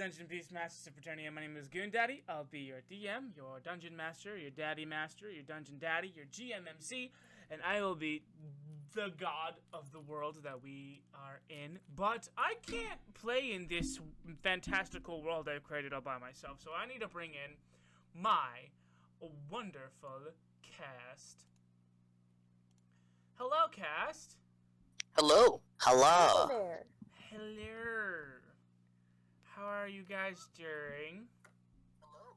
Dungeon Beast Masters of Paternia. My name is Goon Daddy. I'll be your DM, your Dungeon Master, your Daddy Master, your Dungeon Daddy, your GMMC, and I will be the god of the world that we are in. But I can't play in this fantastical world I've created all by myself, so I need to bring in my wonderful cast. Hello, cast. Hello. Hello there. Hello. How are you guys doing? Hello.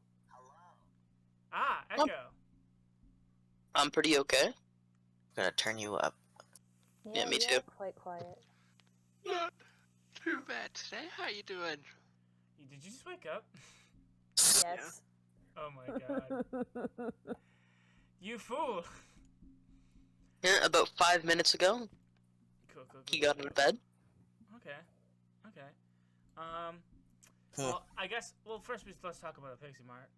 Ah, Echo. I'm pretty okay. I'm gonna turn you up. Yeah, me too. Quite quiet. Not too bad today. How you doing? Did you just wake up? Yes. Oh my god. You fool. Yeah, about 5 minutes ago, Cool. he got into bed. Okay. Well, I guess. Well, first let's talk about the Pixie Mart.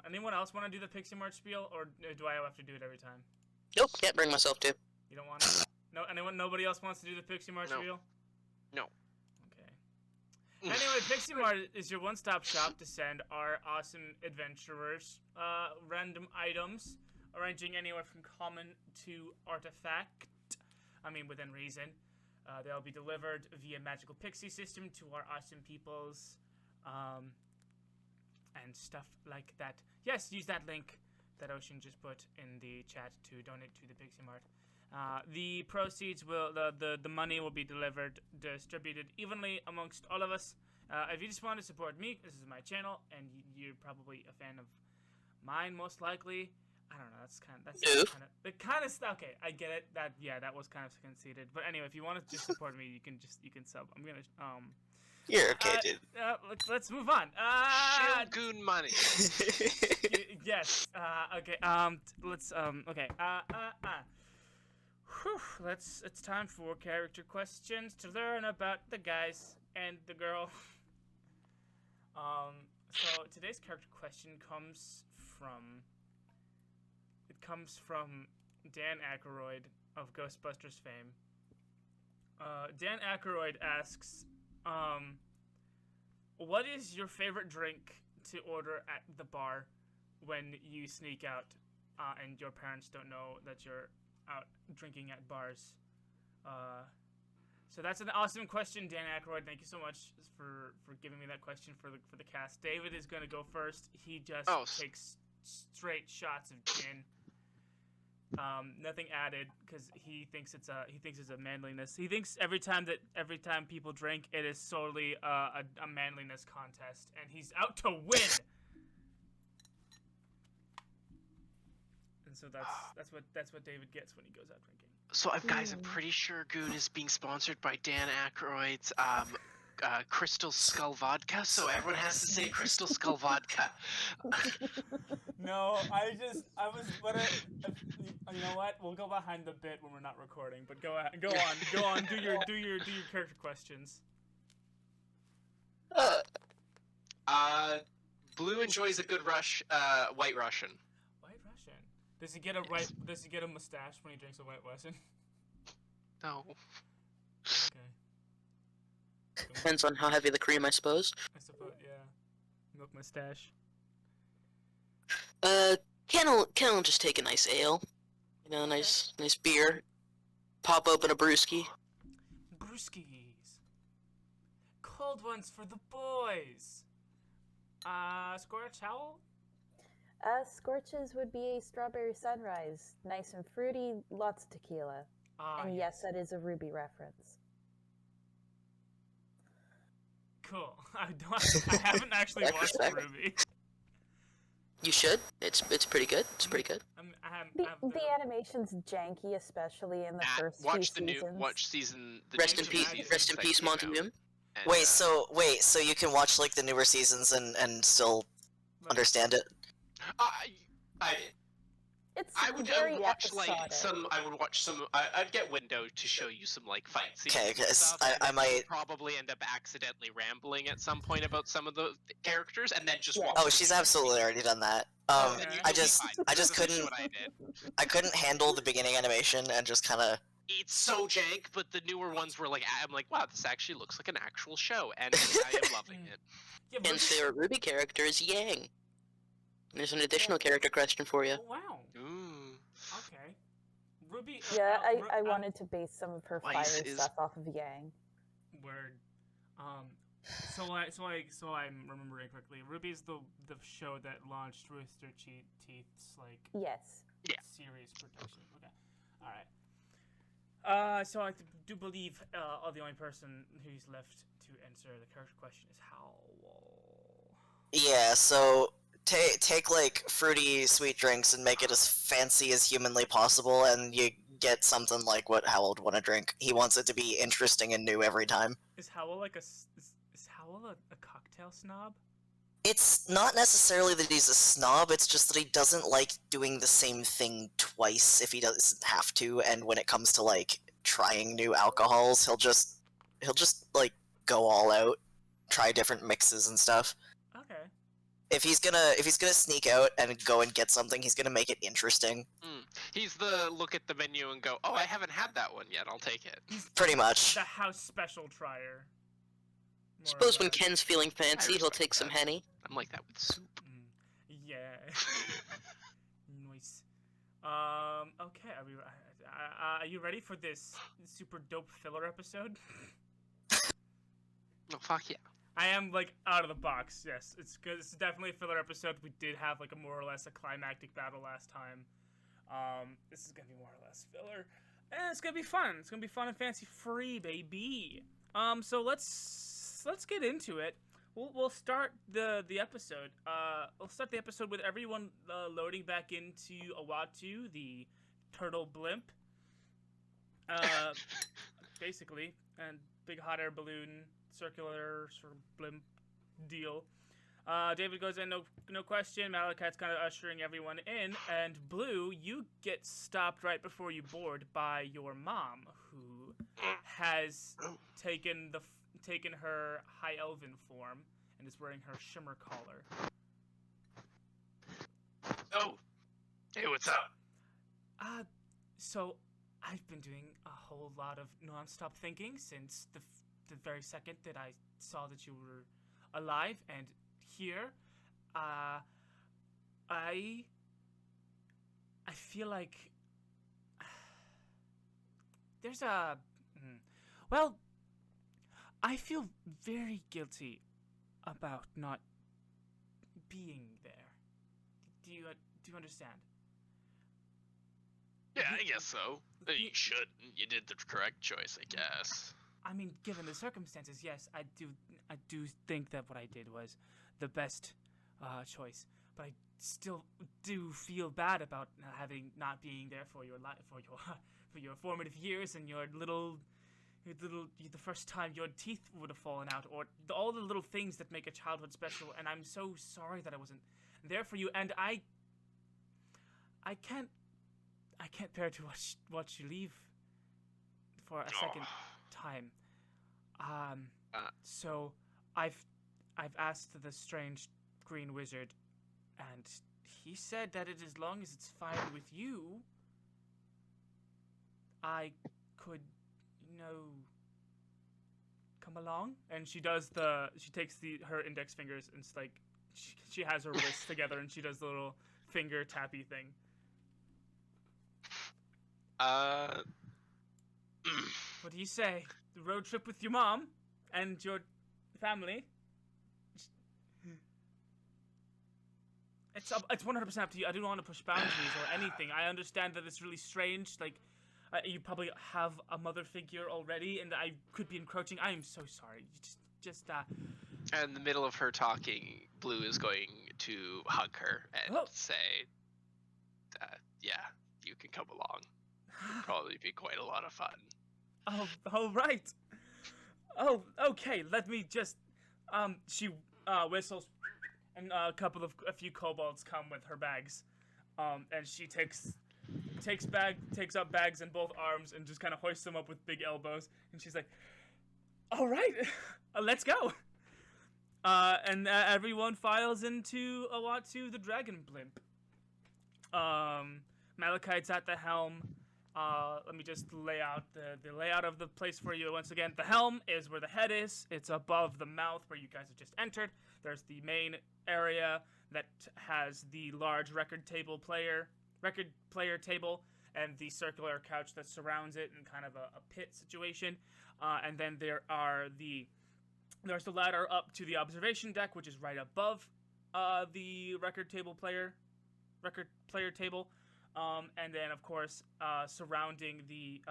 Anyone else want to do the Pixie Mart spiel, or do I have to do it every time? Nope, can't bring myself to. You don't want to? No. Nobody else wants to do the Pixie Mart spiel? No. Okay. Anyway, Pixie Mart is your one-stop shop to send our awesome adventurers random items, ranging anywhere from common to artifact. I mean, within reason. They'll be delivered via magical pixie system to our awesome peoples, and stuff like that. Yes, use that link that Ocean just put in the chat to donate to the Pixie Mart. The proceeds will, the money will be distributed evenly amongst all of us. If you just want to support me, this is my channel, and you're probably a fan of mine, most likely. I don't know. That's kind of okay. I get it. That was kind of conceited. But anyway, if you want to just support me, you can sub. I'm gonna You're okay, dude. Let's move on. Shield goon money. Yes. Okay. Let's. Okay. Whew. It's time for character questions to learn about the guys and the girl. So today's character question comes from Dan Aykroyd of Ghostbusters fame. Dan Aykroyd asks, what is your favorite drink to order at the bar when you sneak out and your parents don't know that you're out drinking at bars? So that's an awesome question, Dan Aykroyd. Thank you so much for giving me that question for the cast. David is going to go first. He just takes straight shots of gin. Nothing added, because he thinks it's a manliness. He thinks every time people drink, it is solely a manliness contest, and he's out to win. And so that's what David gets when he goes out drinking. So, guys, I'm pretty sure Goon is being sponsored by Dan Aykroyd's Crystal Skull Vodka, so everyone has to say Crystal Skull Vodka. No, I was you know what? We'll go behind the bit when we're not recording. But go on. Do your character questions. Blue enjoys a good White Russian. White Russian. Does he get a mustache when he drinks a White Russian? No. Okay. Depends on how heavy the cream, I suppose. I suppose, yeah. Milk mustache. Can just take a nice ale. You know, nice beer. Pop open a brewski. Brewskis. Cold ones for the boys. Skortch, Howle? Skorch's would be a strawberry sunrise. Nice and fruity, lots of tequila. And yes, that is a Ruby reference. Cool. I haven't actually watched Ruby. You should. It's pretty good. It's pretty good. The animation's janky, especially in the first few seasons. Watch season. Rest in peace, Montague. Wait, so you can watch like the newer seasons and still understand it? I did. I would watch some. I'd get Window to show you some like fight scenes. Okay, stuff, I might probably end up accidentally rambling at some point about some of the characters, and then just watch. Oh, she's absolutely already done that. I just couldn't. What I did. I couldn't handle the beginning animation and just kind of it's so jank, but the newer ones were like, I'm like, wow, this actually looks like an actual show, and I am loving it. Yeah, Ken's favorite Ruby character is Yang. There's an additional character question for you. Oh, wow. Ooh. Okay. Ruby. Yeah, I wanted to base some of her fire stuff off of Yang. Word. So I'm remembering correctly. Ruby's the show that launched Rooster Teeth's Yes. series production. Okay. All right. So I do believe the only person who's left to answer the character question is Howle. Yeah, so take like fruity sweet drinks and make it as fancy as humanly possible, and you get something like what Howle would want to drink. He wants it to be interesting and new every time. Is Howle is Howle a cocktail snob? It's not necessarily that he's a snob, it's just that he doesn't like doing the same thing twice if he doesn't have to, and when it comes to like trying new alcohols, he'll just like go all out, try different mixes and stuff. Okay. If he's gonna sneak out and go and get something, he's gonna make it interesting. He's the look at the menu and go, oh, I haven't had that one yet, I'll take it. He's Pretty much. the house special trier. Suppose when Ken's feeling fancy, he'll take some Henny. I'm like that with soup. Yeah. Nice. Okay. Are you ready for this super dope filler episode? Oh, fuck yeah. I am out of the box. Yes, it's good. It's definitely a filler episode. We did have a more or less a climactic battle last time. This is gonna be more or less filler, and it's gonna be fun. It's gonna be fun and fancy free, baby. So let's get into it. We'll start the episode. We'll start the episode with everyone loading back into Awatu, the turtle blimp. Basically, and big hot air balloon, circular sort of blimp deal. David goes in, no question. Malachite's kind of ushering everyone in, and Blue, you get stopped right before you board by your mom, who has taken her high elven form and is wearing her shimmer collar. Oh, hey, what's up? So I've been doing a whole lot of non-stop thinking since the very second that I saw that you were alive and here. I feel like there's a well, I feel very guilty about not being there. Do you understand? Yeah, I guess so. You should. You did the correct choice, I guess. I mean, given the circumstances, yes, I do think that what I did was the best choice. But I still do feel bad about not being there for your for your formative years and the first time your teeth would have fallen out, or all the little things that make a childhood special. And I'm so sorry that I wasn't there for you. And I can't bear to watch you leave for a second time. So I've asked the strange green wizard, and he said that as long as it's fine with you, I could, come along. And she takes her index fingers and it's like she has her wrists together and she does the little finger tappy thing. What do you say? The road trip with your mom and your family? It's 100% up to you. I don't want to push boundaries or anything. I understand that it's really strange. You probably have a mother figure already, and I could be encroaching. I am so sorry. Just In the middle of her talking, Blue is going to hug her and say, yeah, you can come along. It'll probably be quite a lot of fun. Oh, all right. Oh, okay. Let me just. She whistles, and a few kobolds come with her bags, and she takes up bags in both arms and just kind of hoists them up with big elbows, and she's like, "All right, let's go." And everyone files into Awatu the dragon blimp. Malachite's at the helm. Let me just lay out the layout of the place for you once again. The helm is where the head is. It's above the mouth where you guys have just entered. There's the main area that has the large record player table, and the circular couch that surrounds it in kind of a pit situation. And then there's the ladder up to the observation deck, which is right above the record player table. And then, of course, surrounding the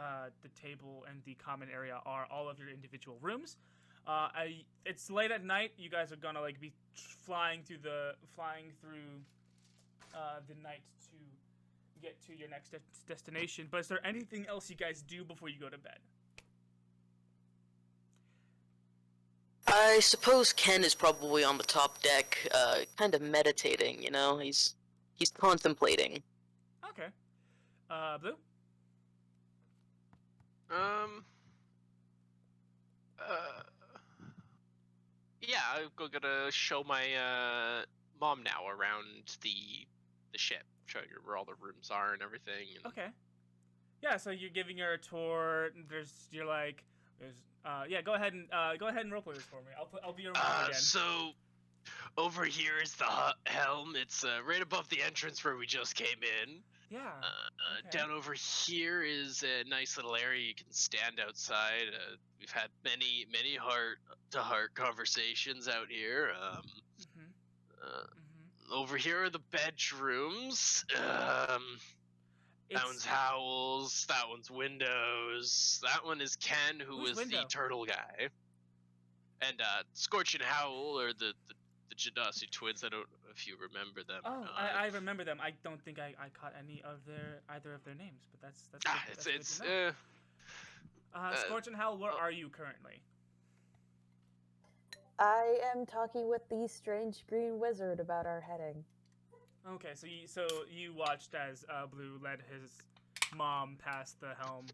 table and the common area are all of your individual rooms. It's late at night. You guys are gonna be flying through the night to get to your next destination. But is there anything else you guys do before you go to bed? I suppose Ken is probably on the top deck, kind of meditating. He's contemplating. Okay. Blue? Yeah, I'm gonna show my mom now around the ship, showing her where all the rooms are and everything. And... Okay. Yeah, so you're giving her a tour. Go ahead and roleplay this for me. I'll be your mom again. So over here is the helm. It's right above the entrance where we just came in. Yeah. Okay. Down over here is a nice little area you can stand outside. We've had many heart-to-heart conversations out here. Over here are the bedrooms. That one's Howle's. That one's Windows. That one is Ken, who was the turtle guy. And Skortch and Howle are the Jadasi twins. I don't know if you remember them. Oh, I remember them. I don't think I caught either of their names, but that's good to know. Skortch and Howle, where are you currently? I am talking with the strange green wizard about our heading. Okay, so you watched as Blue led his mom past the helm.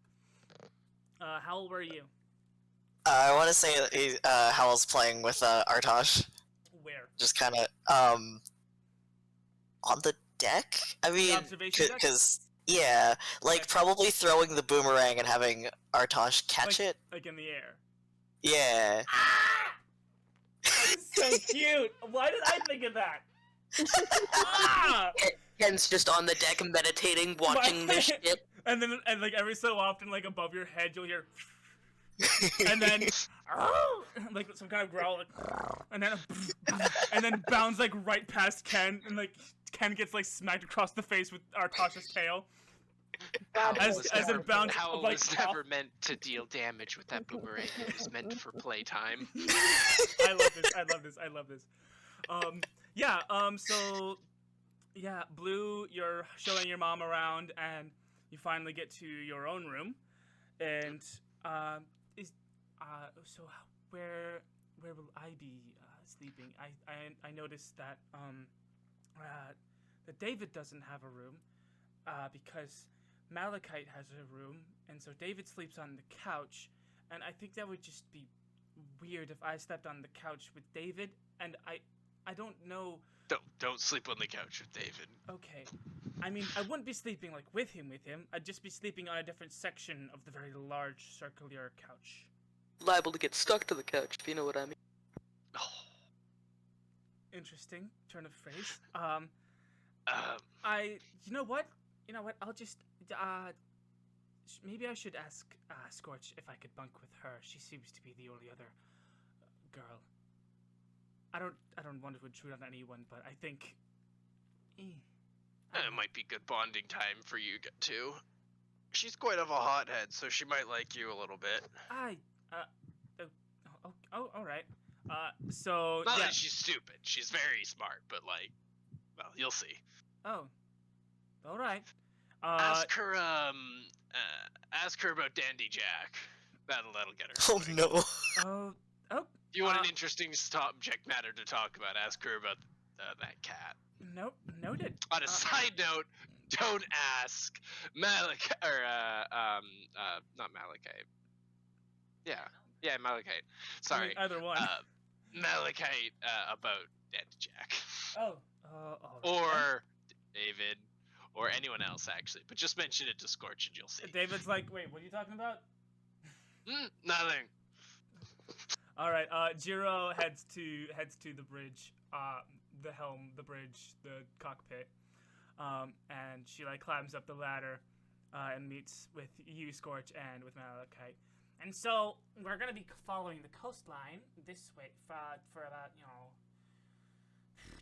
Howle, where are you? I want to say that Howle's playing with Artosh. Where? Just kind of on the deck. I mean, because yeah, probably throwing the boomerang and having Artosh catch it. Like in the air. Yeah. That's so cute. Why did I think of that? Ah! Ken's just on the deck meditating, watching this shit. And then, every so often, above your head, you'll hear, and then, some kind of growl, and then bounds right past Ken, and Ken gets smacked across the face with Artosh's tail. As it bounds, Howle was never meant to deal damage with that boomerang. It was meant for playtime. I love this. So Blue, you're showing your mom around, and you finally get to your own room, and so where will I be sleeping? I noticed that that David doesn't have a room, because Malachite has a room, and so David sleeps on the couch, and I think that would just be weird if I slept on the couch with David, and I don't know. Don't sleep on the couch with David. Okay. I mean, I wouldn't be sleeping with him. I'd just be sleeping on a different section of the very large circular couch. Liable to get stuck to the couch, if you know what I mean. Oh. Interesting turn of phrase. You know what? I'll just maybe I should ask Skortch if I could bunk with her. She seems to be the only other girl. I don't want to intrude on anyone, but I think it might be good bonding time for you too. She's quite of a hothead, so she might like you a little bit. All right. So not that she's stupid. She's very smart, but well, you'll see. Oh, all right. Ask her about Dandy Jack. That'll get her. Oh no. Oh. If you want an interesting subject matter to talk about, ask her about that cat. Nope, noted. On a side note, don't ask Malachite, or not Malachite. Yeah, Malachite. Sorry. I mean, either one. Malachite about Dandy Jack. Oh. Or David, or anyone else actually, but just mention it to Skortch and you'll see. David's like, wait, what are you talking about? Nothing. All right. Jiro heads to the bridge, the helm, the bridge, the cockpit, and she like climbs up the ladder, and meets with you, Skortch, and with Malachite. And so we're gonna be following the coastline this way for about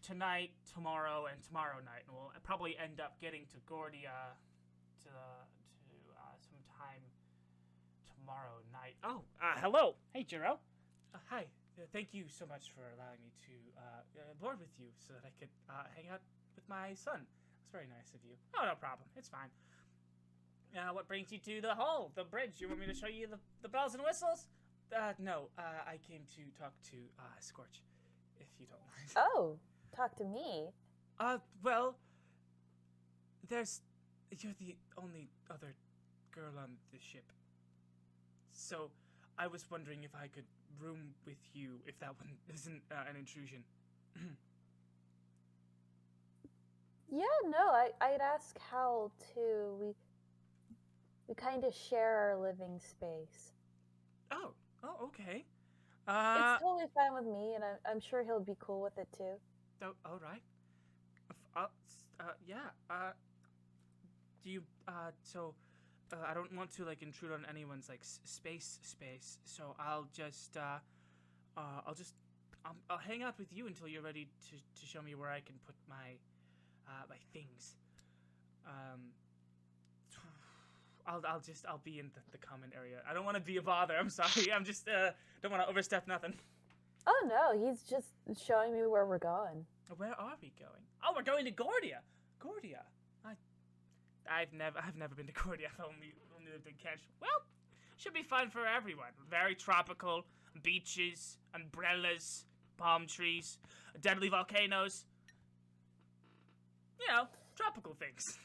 tonight, tomorrow, and tomorrow night, and we'll probably end up getting to Gordia sometime tomorrow night. Oh, hello. Hey, Jiro. Hi. Thank you so much for allowing me to board with you so that I could hang out with my son. It's very nice of you. Oh, no problem. It's fine. What brings you to the hall, the bridge? You want me to show you the bells and whistles? No. I came to talk to Skortch, if you don't mind. Oh, talk to me. Well, you're the only other girl on the ship. So, I was wondering if I could room with you, if that one isn't an intrusion. Yeah, no, I'd ask Howle too. We kind of share our living space. Oh, okay. It's totally fine with me, and I'm sure he'll be cool with it too. Oh, all right. Yeah. Do you? So, I don't want to like intrude on anyone's like space. So I'll just, I'll hang out with you until you're ready to show me where I can put my, my things. I'll be in the common area. I don't want to be a bother. I'm sorry. I'm just don't want to overstep nothing. Oh no, he's just showing me where we're going. Where are we going? Oh, we're going to Gordia. Gordia. I've never been to Gordia. I've only lived in Kent. Well, should be fun for everyone. Very tropical. Beaches, umbrellas, palm trees, deadly volcanoes. You know, tropical things.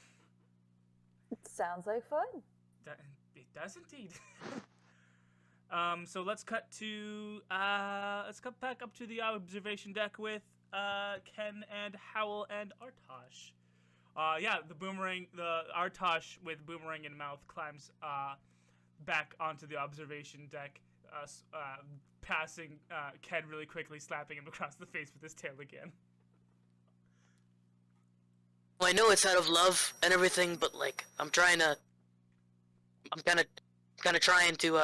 It sounds like fun. It does indeed. So let's cut back up to the observation deck with Ken and Howle and Artosh. Yeah, the Artosh with boomerang in mouth climbs back onto the observation deck, passing Ken really quickly, slapping him across the face with his tail again. Well, I know it's out of love and everything, but like I'm kind of trying to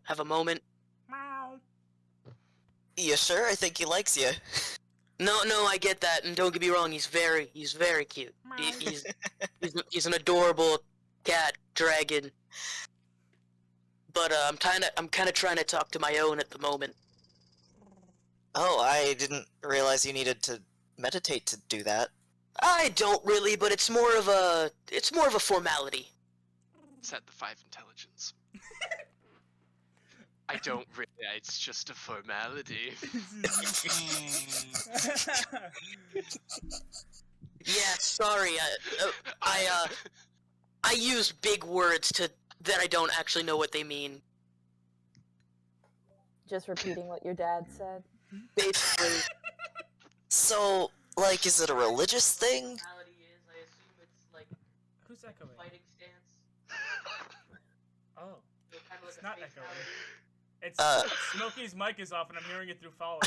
have a moment. Meow. You sure? I think he likes you. No, I get that, and don't get me wrong, he's very cute. He's an adorable cat dragon. But I'm kind of trying to talk to my own at the moment. Oh, I didn't realize you needed to meditate to do that. I don't really, but it's more of a formality. Set the 5 intelligence. I don't really. It's just a formality. Yeah, sorry. I use big words that I don't actually know what they mean. Just repeating what your dad said. Basically. So, like, is it a religious thing? I assume it's like Who's echoing? fighting stance. Oh, Kind of like it's not space echoing. malady. It's Smokey's mic is off, and I'm hearing it through Fallen.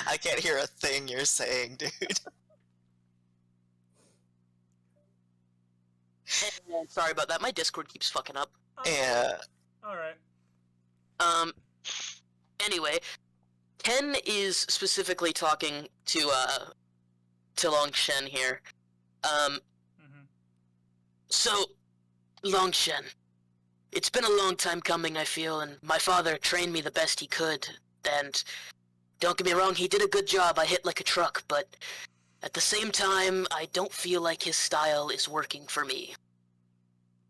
I can't hear a thing you're saying, dude. Sorry about that. My Discord keeps fucking up. Yeah. All right. Anyway, Ken is specifically talking to Longshen here. So, Longshen, it's been a long time coming, I feel, and my father trained me the best he could, and don't get me wrong, he did a good job. I hit like a truck, but at the same time, I don't feel like his style is working for me.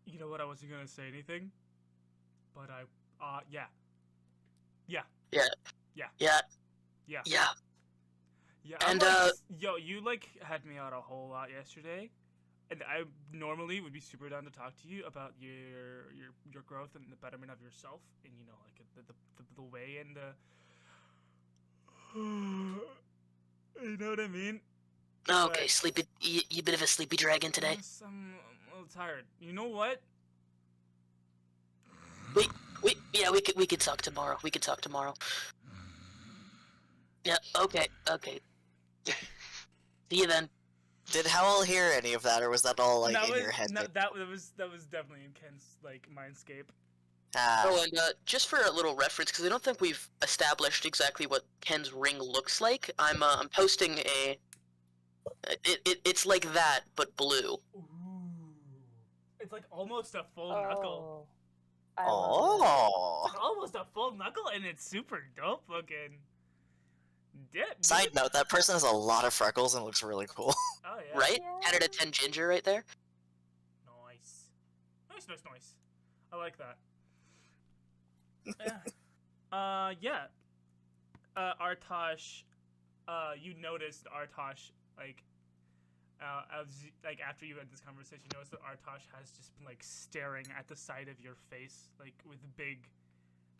You know what? I wasn't gonna say anything, but yeah. And yo, you like had me out a whole lot yesterday, and I normally would be super down to talk to you about your growth and the betterment of yourself, and like the way and the you know what I mean. Oh, okay, sleepy. You bit of a sleepy dragon today. Yes, I'm a little tired. You know what? Yeah, we could talk tomorrow. We could talk tomorrow. Yeah. Okay. See you then. Did Howle hear any of that, or was that all like in your head? No, that was definitely in Ken's like mindscape. Oh, and just for a little reference, because I don't think we've established exactly what Ken's ring looks like. I'm posting a. It's like that, but blue. Ooh. It's like almost a full knuckle. Oh. It's like almost a full knuckle, and it's super dope looking. Side note: that person has a lot of freckles and looks really cool. Oh yeah. Right? 10 out of 10 ginger right there. Nice. I like that. Yeah. Artosh, you noticed Artosh after you had this conversation, you noticed that Artosh has just been like staring at the side of your face, like with big,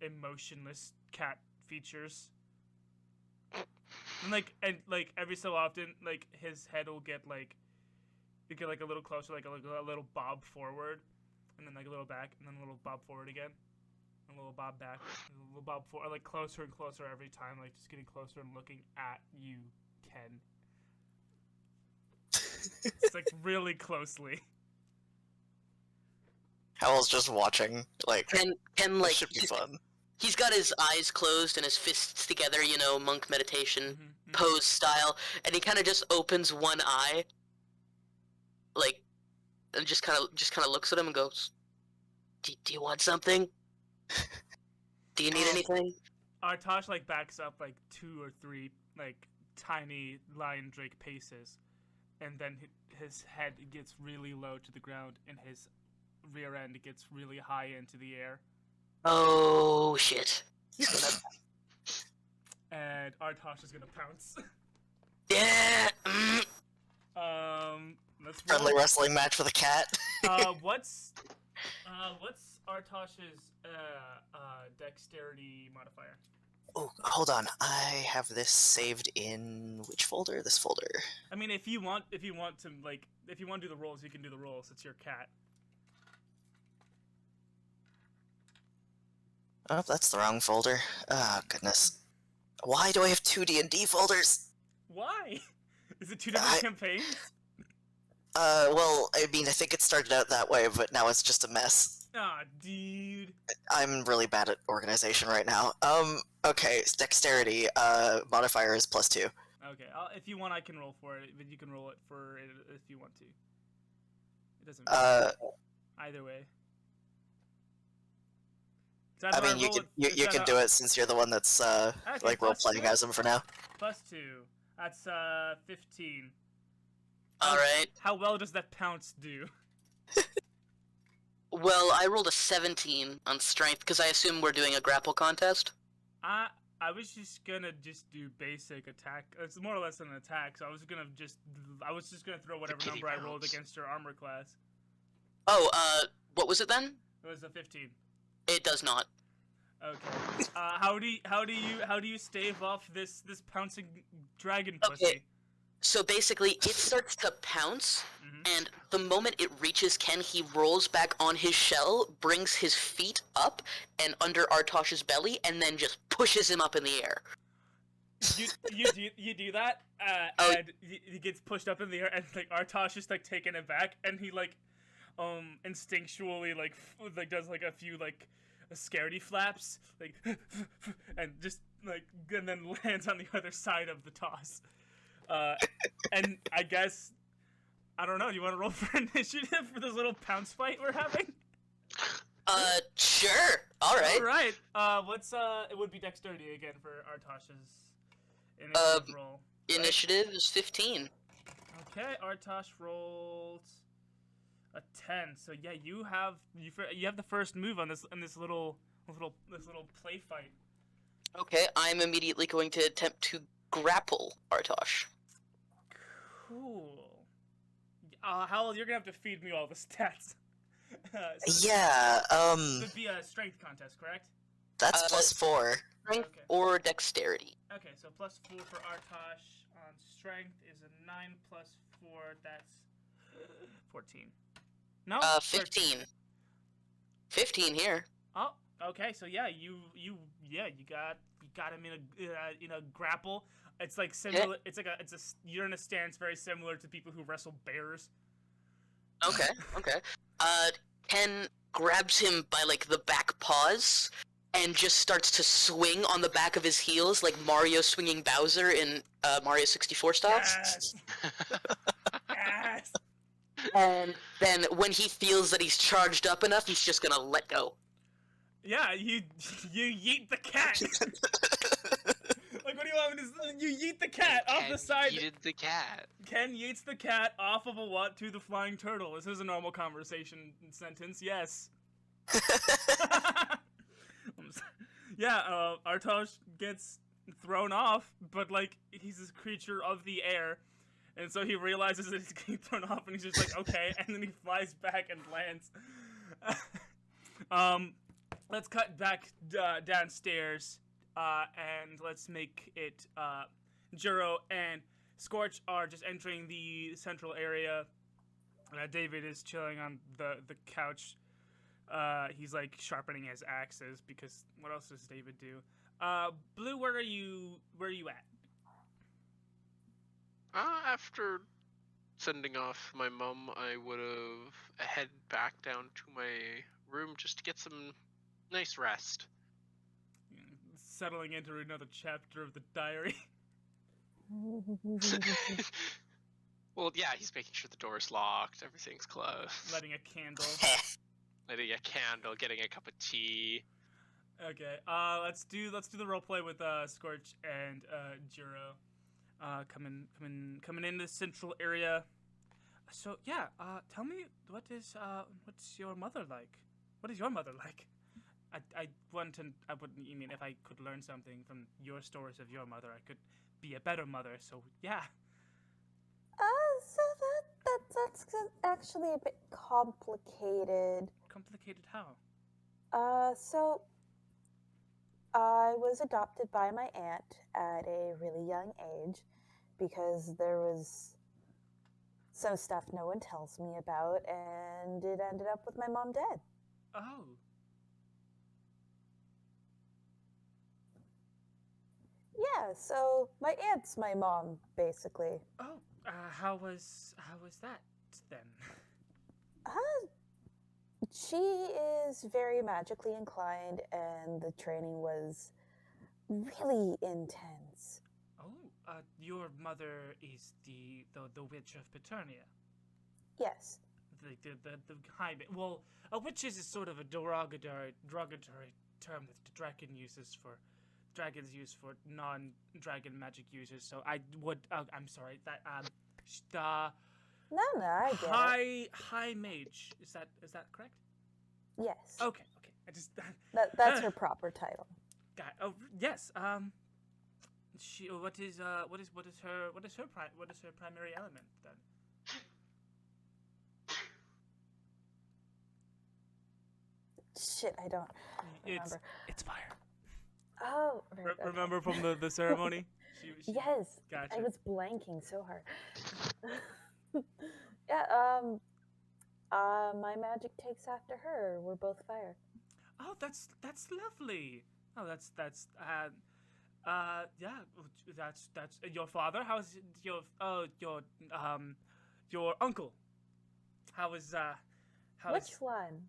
emotionless cat features. And every so often, like his head will get like a little closer, like a little bob forward, and then like a little back, and then a little bob forward again, and a little bob back, and a little bob forward, like closer and closer every time, like just getting closer and looking at you, Ken. It's like really closely. Howell's just watching. Like Ken like should be fun. He's got his eyes closed and his fists together, you know, monk meditation Mm-hmm. pose style, and he kind of just opens one eye, like, and just kind of looks at him and goes, "Do you want something? Do you need anything?" Artosh like backs up like 2 or 3 like tiny lion drake paces, and then his head gets really low to the ground, and his rear end gets really high into the air. Oh shit! And Artosh is gonna pounce. Yeah. Let's Friendly wrestling match with a cat. What's Artosh's dexterity modifier? Oh, hold on. I have this saved in which folder? This folder. I mean, if you want to do the rolls, you can do the rolls. It's your cat. Oh, that's the wrong folder. Oh, goodness. Why do I have 2 D&D folders? Why? Is it 2 different campaigns? Well, I mean, I think it started out that way, but now it's just a mess. Ah, dude. I'm really bad at organization right now. Okay, dexterity, modifier is +2. Okay, if you want, I can roll for it, but you can roll it for it if you want to. It doesn't matter. Either way. I mean, you can do it since you're the one that's, okay, like, role-playing as him for now. +2. That's, 15. Alright. How well does that pounce do? Well, I rolled a 17 on strength, because I assume we're doing a grapple contest. I was just gonna do basic attack. It's more or less an attack, so I was just gonna throw whatever number I rolled against your armor class. Oh, what was it then? It was a 15. It does not. Okay. How do you stave off this pouncing dragon pussy? Okay. So basically, it starts to pounce, and the moment it reaches Ken, he rolls back on his shell, brings his feet up and under Artosh's belly, and then just pushes him up in the air. You do that, and he gets pushed up in the air, and like Artosh is like taken aback, and he like instinctually like does like a few like scaredy flaps, like and just like and then lands on the other side of the toss. And I guess I don't know. Do you want to roll for initiative for this little pounce fight we're having? Sure. All right. All right. What's it would be dexterity again for Artosh's initiative roll. Right? Initiative is 15. Okay, Artosh rolled a 10. So yeah, you have the first move on this little play fight. Okay, I'm immediately going to attempt to grapple Artosh. Cool. Howle, you're gonna have to feed me all the stats. Yeah, This would be a strength contest, correct? That's +4. Strength Okay. or dexterity. Okay, so +4 for Artosh on strength is a 9 + 4. That's 14. No. 15. 15 here. Oh, okay. So yeah, you got him in a grapple. It's like similar. Yeah. You're in a stance very similar to people who wrestle bears. Okay. Ken grabs him by like the back paws and just starts to swing on the back of his heels like Mario swinging Bowser in Mario 64 style. Yes. Yes. And then when he feels that he's charged up enough, he's just gonna let go. Yeah, you yeet the cat. Like, what do you want me to say? You yeet the cat off the side. Ken yeeted the cat. Ken yeets the cat off of a what to the flying turtle. This is a normal conversation sentence, yes. Yeah, Artosh gets thrown off, but, like, he's this creature of the air, and so he realizes that he's getting thrown off, and he's just like, okay, and then he flies back and lands. Let's cut back downstairs, and let's make it, Juro and Skortch are just entering the central area. David is chilling on the couch. He's like sharpening his axes because what else does David do? Blue, where are you at? After sending off my mom, I would have headed back down to my room just to get some nice rest. Settling into another chapter of the diary. Well, yeah, he's making sure the door's locked, everything's closed. Lighting a candle. Lighting a candle, getting a cup of tea. Okay, let's do the roleplay with Skortch and Juro. Coming in the central area. So yeah, tell me what's your mother like? What is your mother like? I wouldn't mean if I could learn something from your stories of your mother, I could be a better mother. So yeah. So that's actually a bit complicated. Complicated how? So I was adopted by my aunt at a really young age because there was some stuff no one tells me about, and it ended up with my mom dead. Oh. Yeah, so my aunt's my mom, basically. Oh, how was that then? She is very magically inclined, and the training was really intense. Oh, your mother is the witch of Paternia. Yes. The high. Well, a witch is sort of a derogatory term that the dragons use for non-dragon magic users. So I would. I'm sorry. That No, I get it. High mage. Is that correct? Yes. Okay. I just that's her proper title. God. Oh yes. What is her primary element then? Shit, I don't remember. It's fire. Oh, right, okay. Remember from the ceremony? She yes. Gotcha. I was blanking so hard. Yeah. My magic takes after her. We're both fire. Oh, that's lovely. Oh, that's yeah. That's your father. How's your uncle? Which one?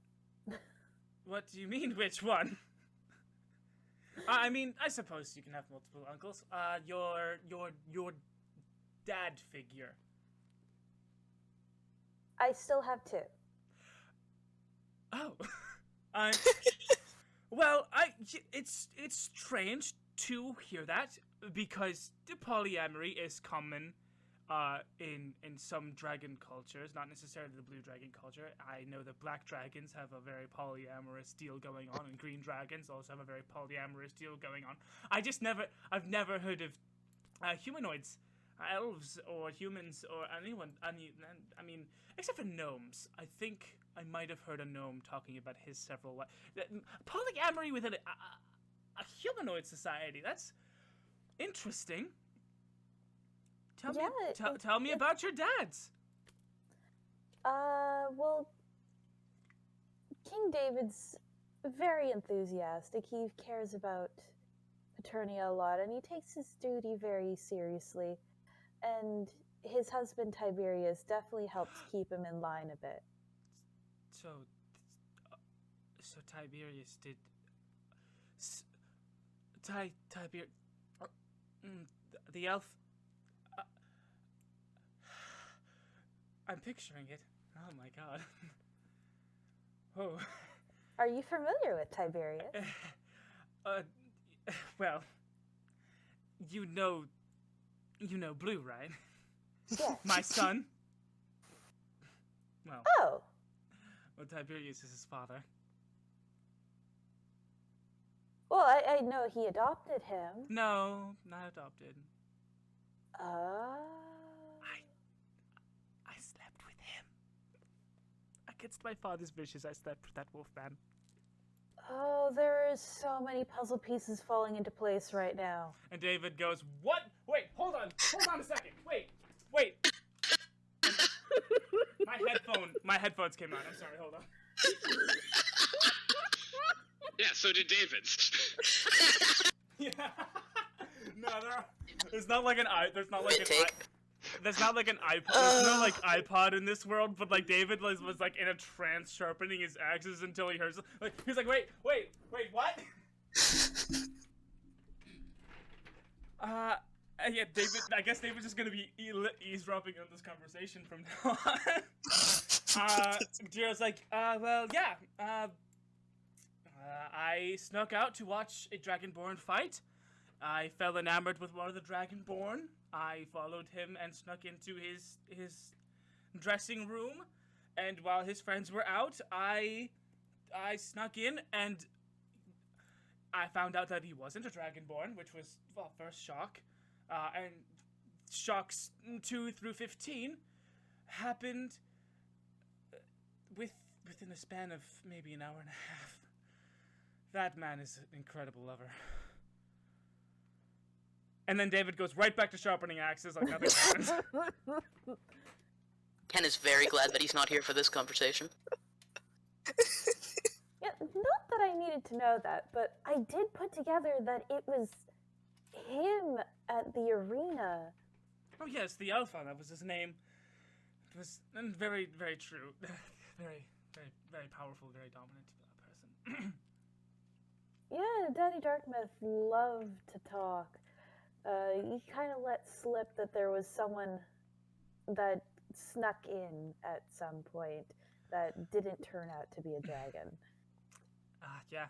What do you mean, which one? I mean, I suppose you can have multiple uncles. Your dad figure. I still have two. Oh, well, it's strange to hear that because the polyamory is common in some dragon cultures, not necessarily the blue dragon culture. I know the black dragons have a very polyamorous deal going on, and green dragons also have a very polyamorous deal going on. I've never heard of humanoids, elves, or humans, or anyone. I mean, except for gnomes. I think I might have heard a gnome talking about his several polyamory with a humanoid society. That's interesting. Tell me about your dads. Well, King David's very enthusiastic. He cares about Paternia a lot, and he takes his duty very seriously. And his husband Tiberius definitely helps keep him in line a bit. So Tiberius did. Tiberius, the elf. I'm picturing it. Oh my god. Oh. Are you familiar with Tiberius? Well, you know Blue, right? Yes. My son. Well. Oh. Well, Tiberius is his father. Well, I know he adopted him. No, not adopted. I slept with him. Against my father's wishes, I slept with that wolfman. Oh, there is so many puzzle pieces falling into place right now. And David goes, "What? Wait, hold on a second. Wait. My headphones came out. I'm sorry. Hold on." Yeah, so did David's. Yeah. No, there's not like an iPod. There's not like an iPod. There's no like iPod in this world. But like David was like in a trance, sharpening his axes until he hears. Like he's like, wait, what? Yeah, David. I guess David's just gonna be eavesdropping on this conversation from now on. Jiro's like, well, yeah. I snuck out to watch a Dragonborn fight. I fell enamored with one of the Dragonborn. I followed him and snuck into his dressing room. And while his friends were out, I snuck in and I found out that he wasn't a Dragonborn, which was, well, first shock. And shocks 2 through 15 happened within a span of maybe an hour and a half. That man is an incredible lover. And then David goes right back to sharpening axes like nothing happened. Ken is very glad that he's not here for this conversation. Yeah, not that I needed to know that, but I did put together that it was him at the arena. Oh yes, the Alpha, that was his name. It was very, very true. Very, very, very powerful, very dominant person. Yeah, Daddy Darkmouth loved to talk. He kind of let slip that there was someone that snuck in at some point that didn't turn out to be a dragon. Yeah.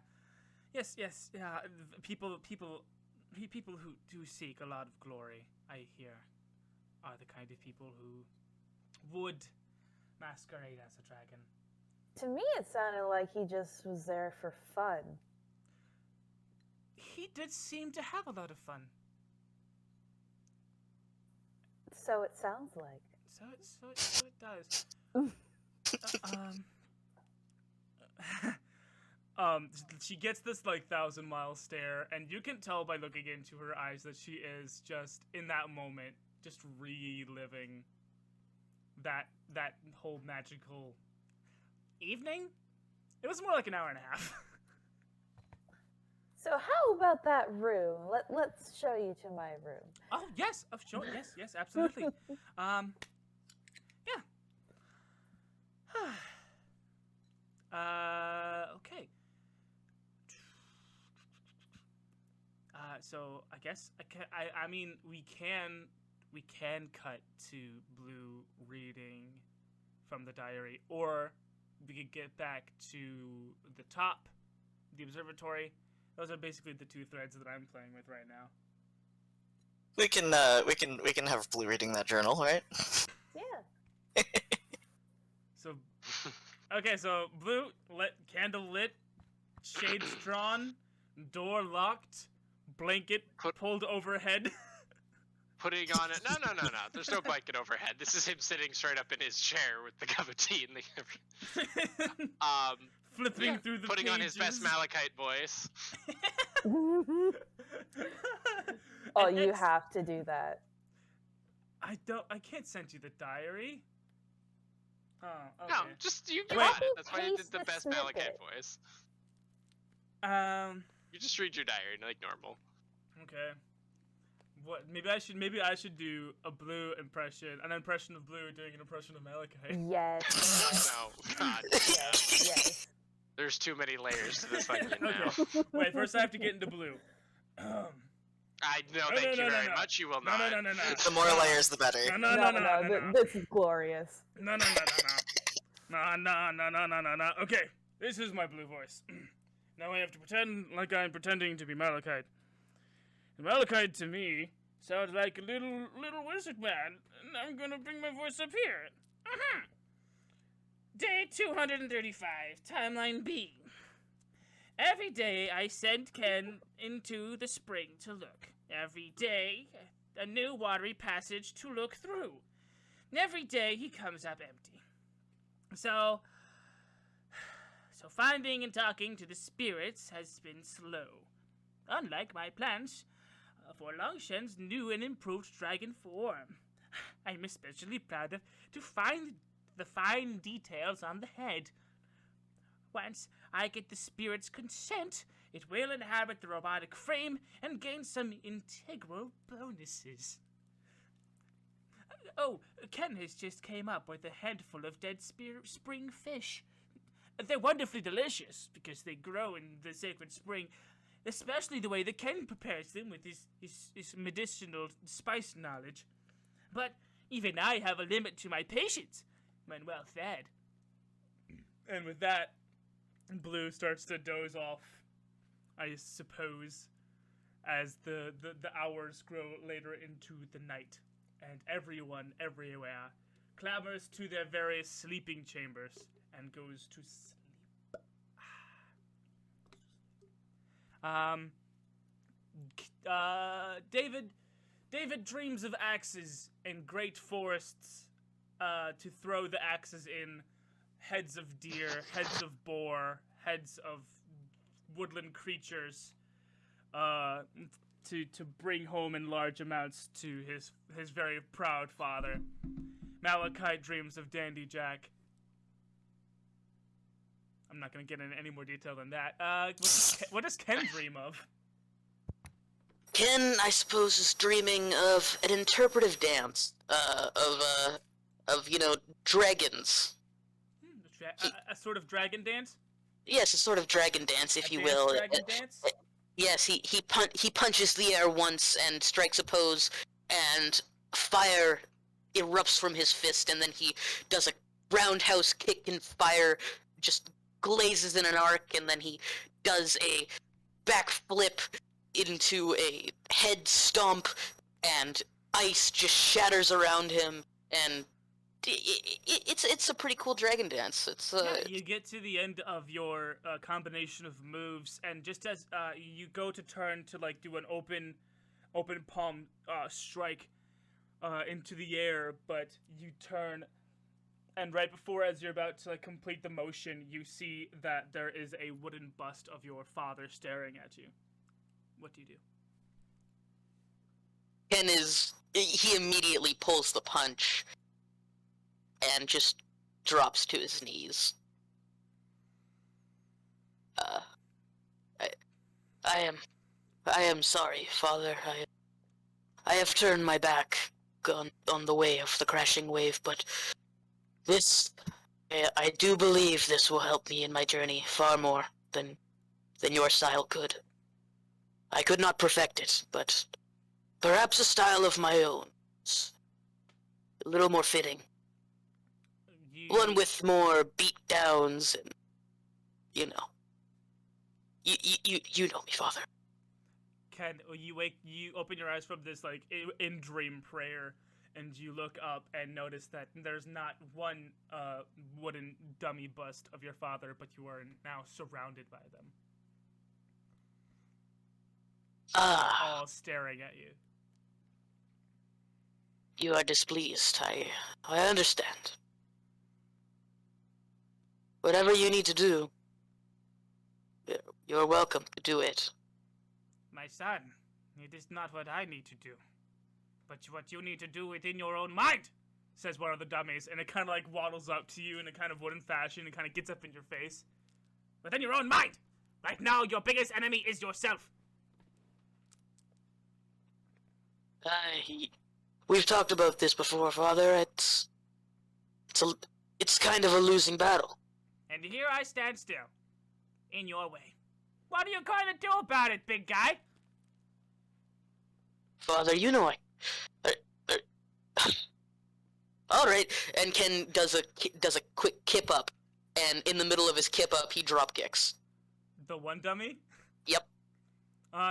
Yes, yeah. People who do seek a lot of glory, I hear, are the kind of people who would masquerade as a dragon. To me, it sounded like he just was there for fun. He did seem to have a lot of fun. So it sounds like. So it does. She gets this like 1,000-mile stare, and you can tell by looking into her eyes that she is just in that moment, just reliving that whole magical evening. It was more like an hour and a half. So how about that room? Let's show you to my room. Oh yes, yes, absolutely. Yeah. Okay. So I guess I mean we can cut to Blue reading from the diary, or we could get back to the top, the observatory. Those are basically the two threads that I'm playing with right now. We can have Blue reading that journal, right? Yeah. So, okay, so Blue, candle lit, shades drawn, door locked, blanket pulled overhead. Putting on it. No. There's no blanket overhead. This is him sitting straight up in his chair with the cup of tea and the. flipping through the putting pages. on his best Malachite voice. Oh, And you it's- have to do that. I can't send you the diary. Oh, okay. No, just you Wait. got it. That's why you did Paste the the best snippet. Malachite voice. You just read your diary like normal. Okay. What? Maybe I should do a Blue impression, an impression of Blue doing an impression of Malachite. Yes. No, God. Yes. There's too many layers to this onion now. Okay. Wait, first I have to get into Blue. I know, No, thank no, you no, very no. much. You will No, not. no, no, no, no. The more layers, the better. No. This is glorious. No. Okay, this is my Blue voice. Now I have to pretend like I'm pretending to be Malachite. And Malachite to me sounds like a little wizard man, and I'm gonna bring my voice up here. Day 235, timeline B. Every day I send Ken into the spring to look. Every day a new watery passage to look through. And every day he comes up empty. So finding and talking to the spirits has been slow. Unlike my plans for Longshan's new and improved dragon form. I'm especially proud to find the fine details on the head. Once I get the spirit's consent, it will inhabit the robotic frame and gain some integral bonuses. Oh, Ken has just came up with a handful of dead spring fish. They're wonderfully delicious because they grow in the sacred spring, especially the way that Ken prepares them with his medicinal spice knowledge. But even I have a limit to my patience when well fed. And with that, Blue starts to doze off, I suppose, as the hours grow later into the night, and everyone everywhere clamors to their various sleeping chambers and goes to sleep. David dreams of axes and great forests to throw the axes in, heads of deer, heads of boar, heads of woodland creatures, to bring home in large amounts to his very proud father. Malachite dreams of Dandy Jack. I'm not gonna get into any more detail than that. What does Ken dream of? Ken, I suppose, is dreaming of an interpretive dance, of dragons. A sort of dragon dance? Yes, a sort of dragon dance, if A you dance will. dragon dance? Yes, he punches the air once and strikes a pose, and fire erupts from his fist, and then he does a roundhouse kick, and fire just glazes in an arc, and then he does a backflip into a head stomp, and ice just shatters around him, and it's a pretty cool dragon dance. You get to the end of your combination of moves, and just as you go to turn to do an open palm strike into the air, but you turn, and right before, as you're about to complete the motion, you see that there is a wooden bust of your father staring at you. What do you do? Ken he immediately pulls the punch and just drops to his knees. I am sorry, Father. I have turned my back on the way of the crashing wave, but I do believe this will help me in my journey far more than your style could. I could not perfect it, but perhaps a style of my own. A little more fitting. One with more beatdowns and, you know me, Father. Ken, you open your eyes from this in dream prayer, and you look up and notice that there's not one wooden dummy bust of your father, but you are now surrounded by them. All staring at you. You are displeased. I understand. Whatever you need to do, You're welcome to do it. My son, it is not what I need to do, but what you need to do within your own mind, says one of the dummies, and it kind of like waddles up to you in a kind of wooden fashion and kind of gets up in your face. Within your own mind! Right now, your biggest enemy is yourself. We've talked about this before, Father. It's kind of a losing battle. And here I stand still, in your way. What are you going to do about it, big guy? Father, you know all right. And Ken does a quick kip up, and in the middle of his kip up, he drop kicks. The one dummy? Yep.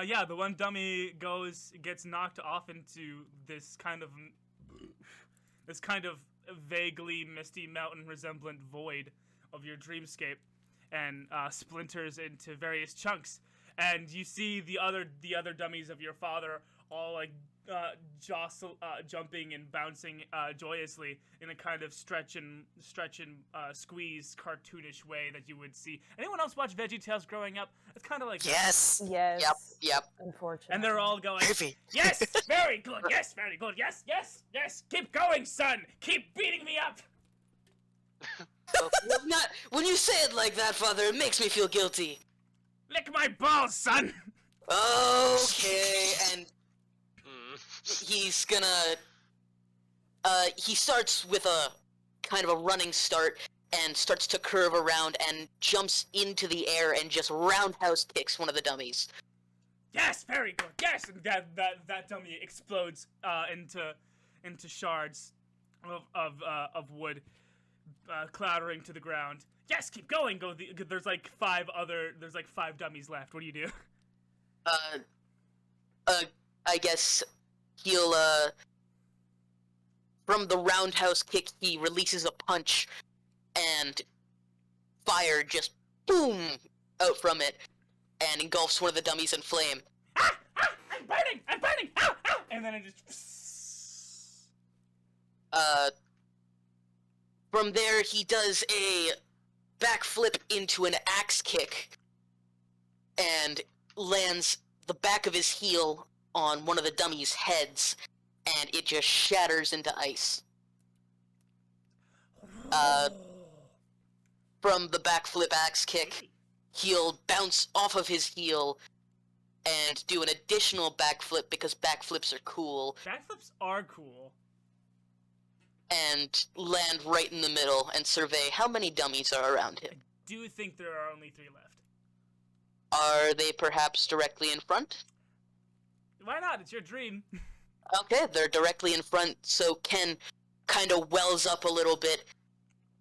Yeah, the one dummy gets knocked off into this kind of vaguely misty mountain resemblant void of your dreamscape, and splinters into various chunks. And you see the other dummies of your father all like jumping and bouncing joyously in a kind of stretch and squeeze cartoonish way that you would see. Anyone else watch VeggieTales growing up? It's kind of like Yes. Yes. Yep. Unfortunately. and they're all going, Perfect. yes, very good, yes, very good, yes, yes, yes, keep going, son, keep beating me up. Not when you say it like that, Father. It makes me feel guilty. Lick my balls, son. Okay, and he's gonna. He starts with a kind of a running start and starts to curve around and jumps into the air and just roundhouse kicks one of the dummies. Yes, very good. Yes, and that dummy explodes into shards of wood, clattering to the ground. Yes, keep going. There's like five dummies left. What do you do? I guess he'll from the roundhouse kick he releases a punch, and fire just boom out from it, and engulfs one of the dummies in flame. Ah! I'm burning! I'm burning! Ow! Ow! And then it just... From there, he does a backflip into an axe kick, and lands the back of his heel on one of the dummies' heads, and it just shatters into ice. From the backflip axe kick, he'll bounce off of his heel and do an additional backflip because backflips are cool. Backflips are cool. And land right in the middle and survey how many dummies are around him. I do think there are only 3 left. Are they perhaps directly in front? Why not? It's your dream. Okay, they're directly in front, so Ken kind of wells up a little bit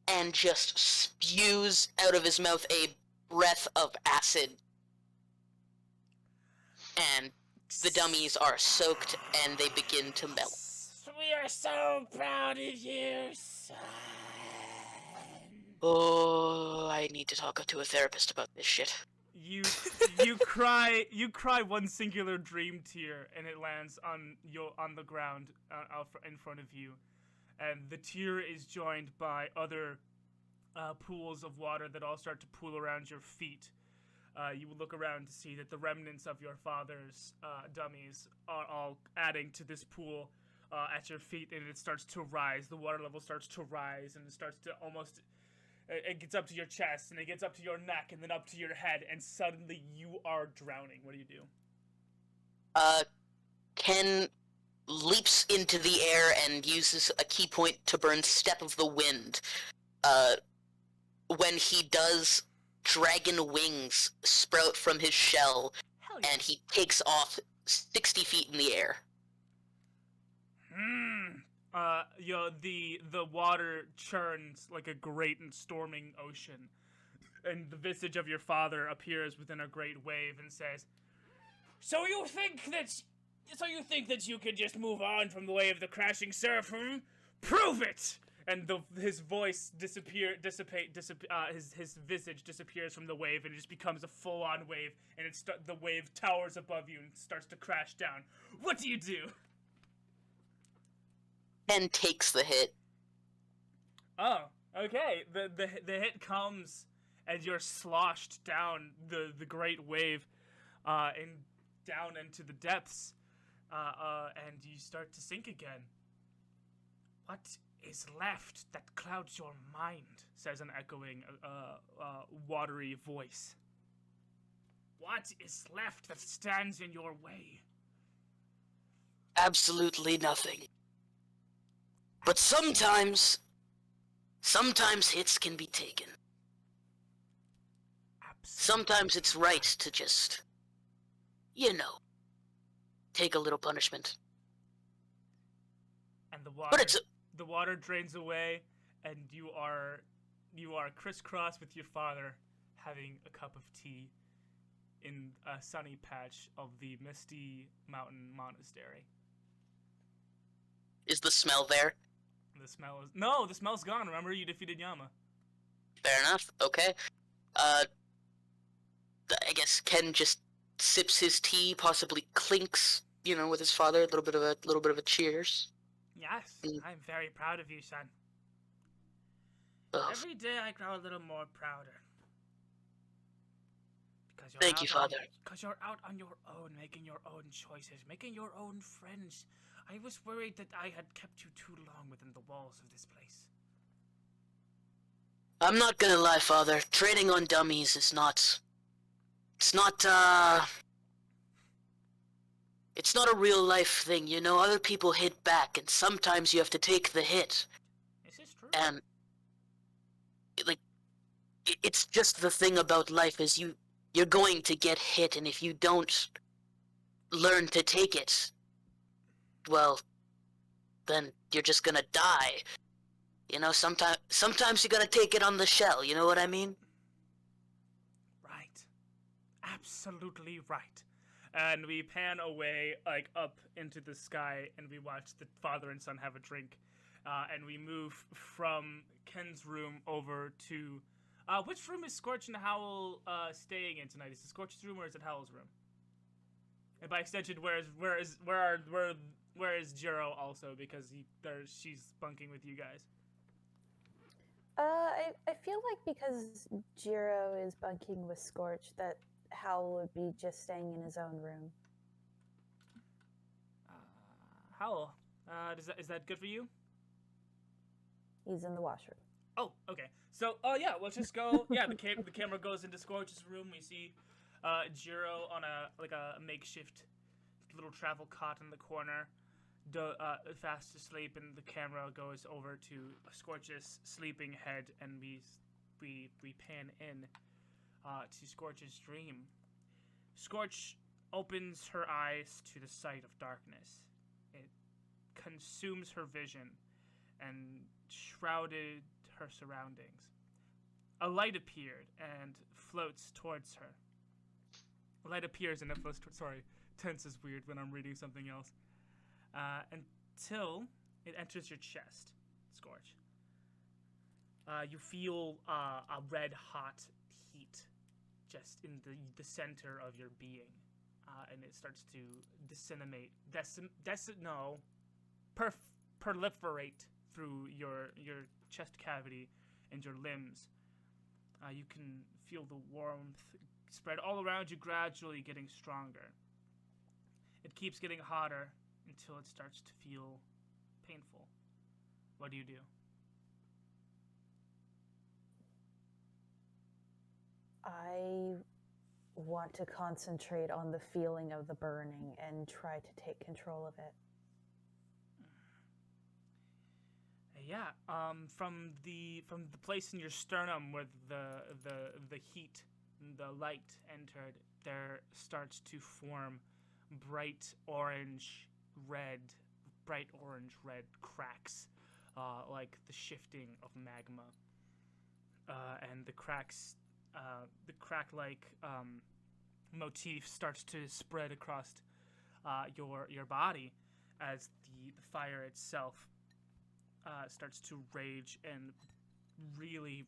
and just spews out of his mouth a breath of acid. And the dummies are soaked and they begin to melt. We are so proud of you, son. Oh, I need to talk to a therapist about this shit. You cry one singular dream tear, and it lands on the ground out in front of you, and the tear is joined by other pools of water that all start to pool around your feet. You will look around to see that the remnants of your father's dummies are all adding to this pool at your feet, and it starts to rise. The water level starts to rise, and it starts to almost... It gets up to your chest, and it gets up to your neck, and then up to your head, and suddenly you are drowning. What do you do? Ken leaps into the air and uses a key point to burn Step of the Wind. When he does, dragon wings sprout from his shell, Hell yeah. and he takes off 60 feet in the air. The water churns like a great and storming ocean, and the visage of your father appears within a great wave and says, So you think that you could just move on from the way of the crashing surf, hmm? Prove it! And his voice his visage disappears from the wave, and it just becomes a full-on wave, and the wave towers above you and starts to crash down. What do you do? Ken takes the hit. Oh, okay. The hit comes, as you're sloshed down the great wave, and down into the depths, and you start to sink again. What is left that clouds your mind? Says an echoing, watery voice. What is left that stands in your way? Absolutely nothing. But sometimes hits can be taken. Sometimes it's right to just, take a little punishment. And the water, But the water drains away, and you are crisscross with your father, having a cup of tea in a sunny patch of the misty mountain monastery. Is the smell there? The smell's gone. Remember, you defeated Yama. Fair enough. Okay. I guess Ken just sips his tea, possibly clinks, with his father. A little bit of a cheers. Yes, I'm very proud of you, son. Ugh. Every day I grow a little more prouder. Thank you, Father. Because you're out on your own, making your own choices, making your own friends. I was worried that I had kept you too long within the walls of this place. I'm not gonna lie, Father. Trading on dummies is not... It's not a real life thing, Other people hit back, and sometimes you have to take the hit. This is true. And, it's just the thing about life is you're going to get hit, and if you don't learn to take it, well, then you're just gonna die. Sometimes you gotta take it on the shell, you know what I mean? Right. Absolutely right. And we pan away, up into the sky, and we watch the father and son have a drink. And we move from Ken's room over to... which room is Skortch and Howle staying in tonight? Is it Skortch's room or is it Howle's room? And by extension, where is Jiro also? Because she's bunking with you guys. I feel like because Jiro is bunking with Skortch, that Howle would be just staying in his own room. Howle, is that good for you? He's in the washroom. Oh, okay. So, yeah, let's just go. Yeah, the camera goes into Skorch's room. We see Jiro on a makeshift little travel cot in the corner, fast asleep, and the camera goes over to Skorch's sleeping head, and we pan in to Skorch's dream. Skorch opens her eyes to the sight of darkness. It consumes her vision and shrouded her surroundings. A light appeared and floats towards her. A light appears and it floats towards... Sorry, tense is weird when I'm reading something else. Until it enters your chest, Skorch. You feel a red-hot heat just in the center of your being. And it starts to proliferate through your chest cavity and your limbs. You can feel the warmth spread all around you, gradually getting stronger. It keeps getting hotter until it starts to feel painful. What do you do? I want to concentrate on the feeling of the burning and try to take control of it. Yeah, from the place in your sternum where the heat, the light entered, there starts to form bright orange red cracks, like the shifting of magma. And the cracks, the crack-like motif starts to spread across your body as the fire itself starts to rage and really,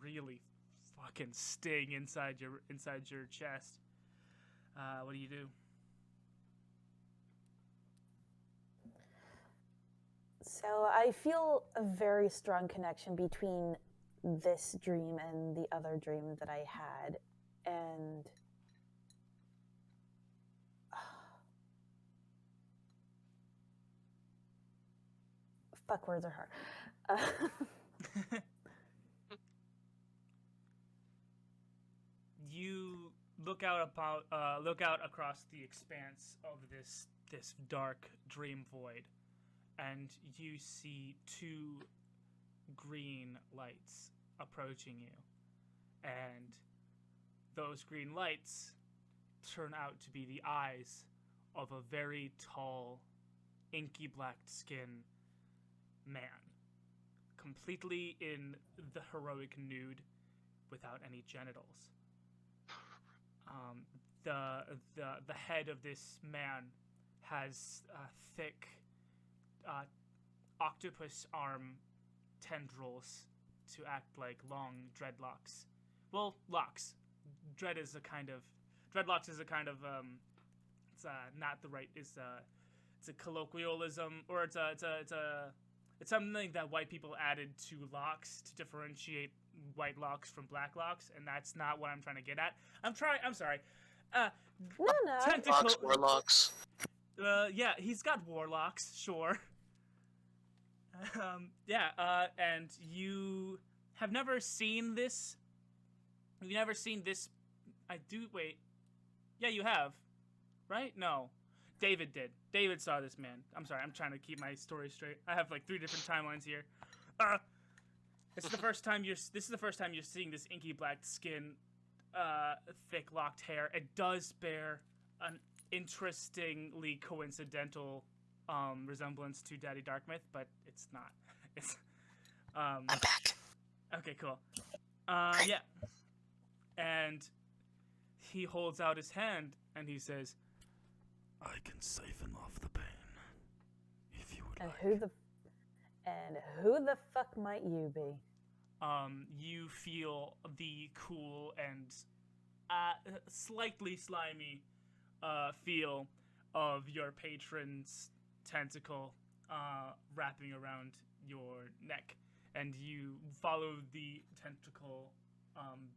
really fucking sting inside your chest. What do you do? So I feel a very strong connection between this dream and the other dream that I had, and fuck, words are hard. You look out across the expanse of this dark dream void, and you see two green lights approaching you, and those green lights turn out to be the eyes of a very tall, inky black skin man, completely in the heroic nude without any genitals. The head of this man has thick octopus arm tendrils to act like long dreadlocks. Well, locks. Dreadlocks is a kind of it's not the right it's a colloquialism, or it's something that white people added to locks to differentiate white locks from black locks, and that's not what I'm trying to get at. I'm sorry. No. Locks, warlocks. Yeah, he's got warlocks, sure. And you have never seen this. Have you never seen this? Wait. Yeah, you have. Right? No. David did. David saw this man. I'm sorry, I'm trying to keep my story straight. I have like 3 different timelines here. This is the first time you're seeing this inky black skin, thick locked hair. It does bear an interestingly coincidental resemblance to Daddy Darkmyth, but it's not. It's I'm back. Okay, cool. Yeah. And he holds out his hand and he says, "I can siphon off the pain, if you would And like." who the fuck might you be? You feel the cool and slightly slimy feel of your patron's tentacle wrapping around your neck, and you follow the tentacle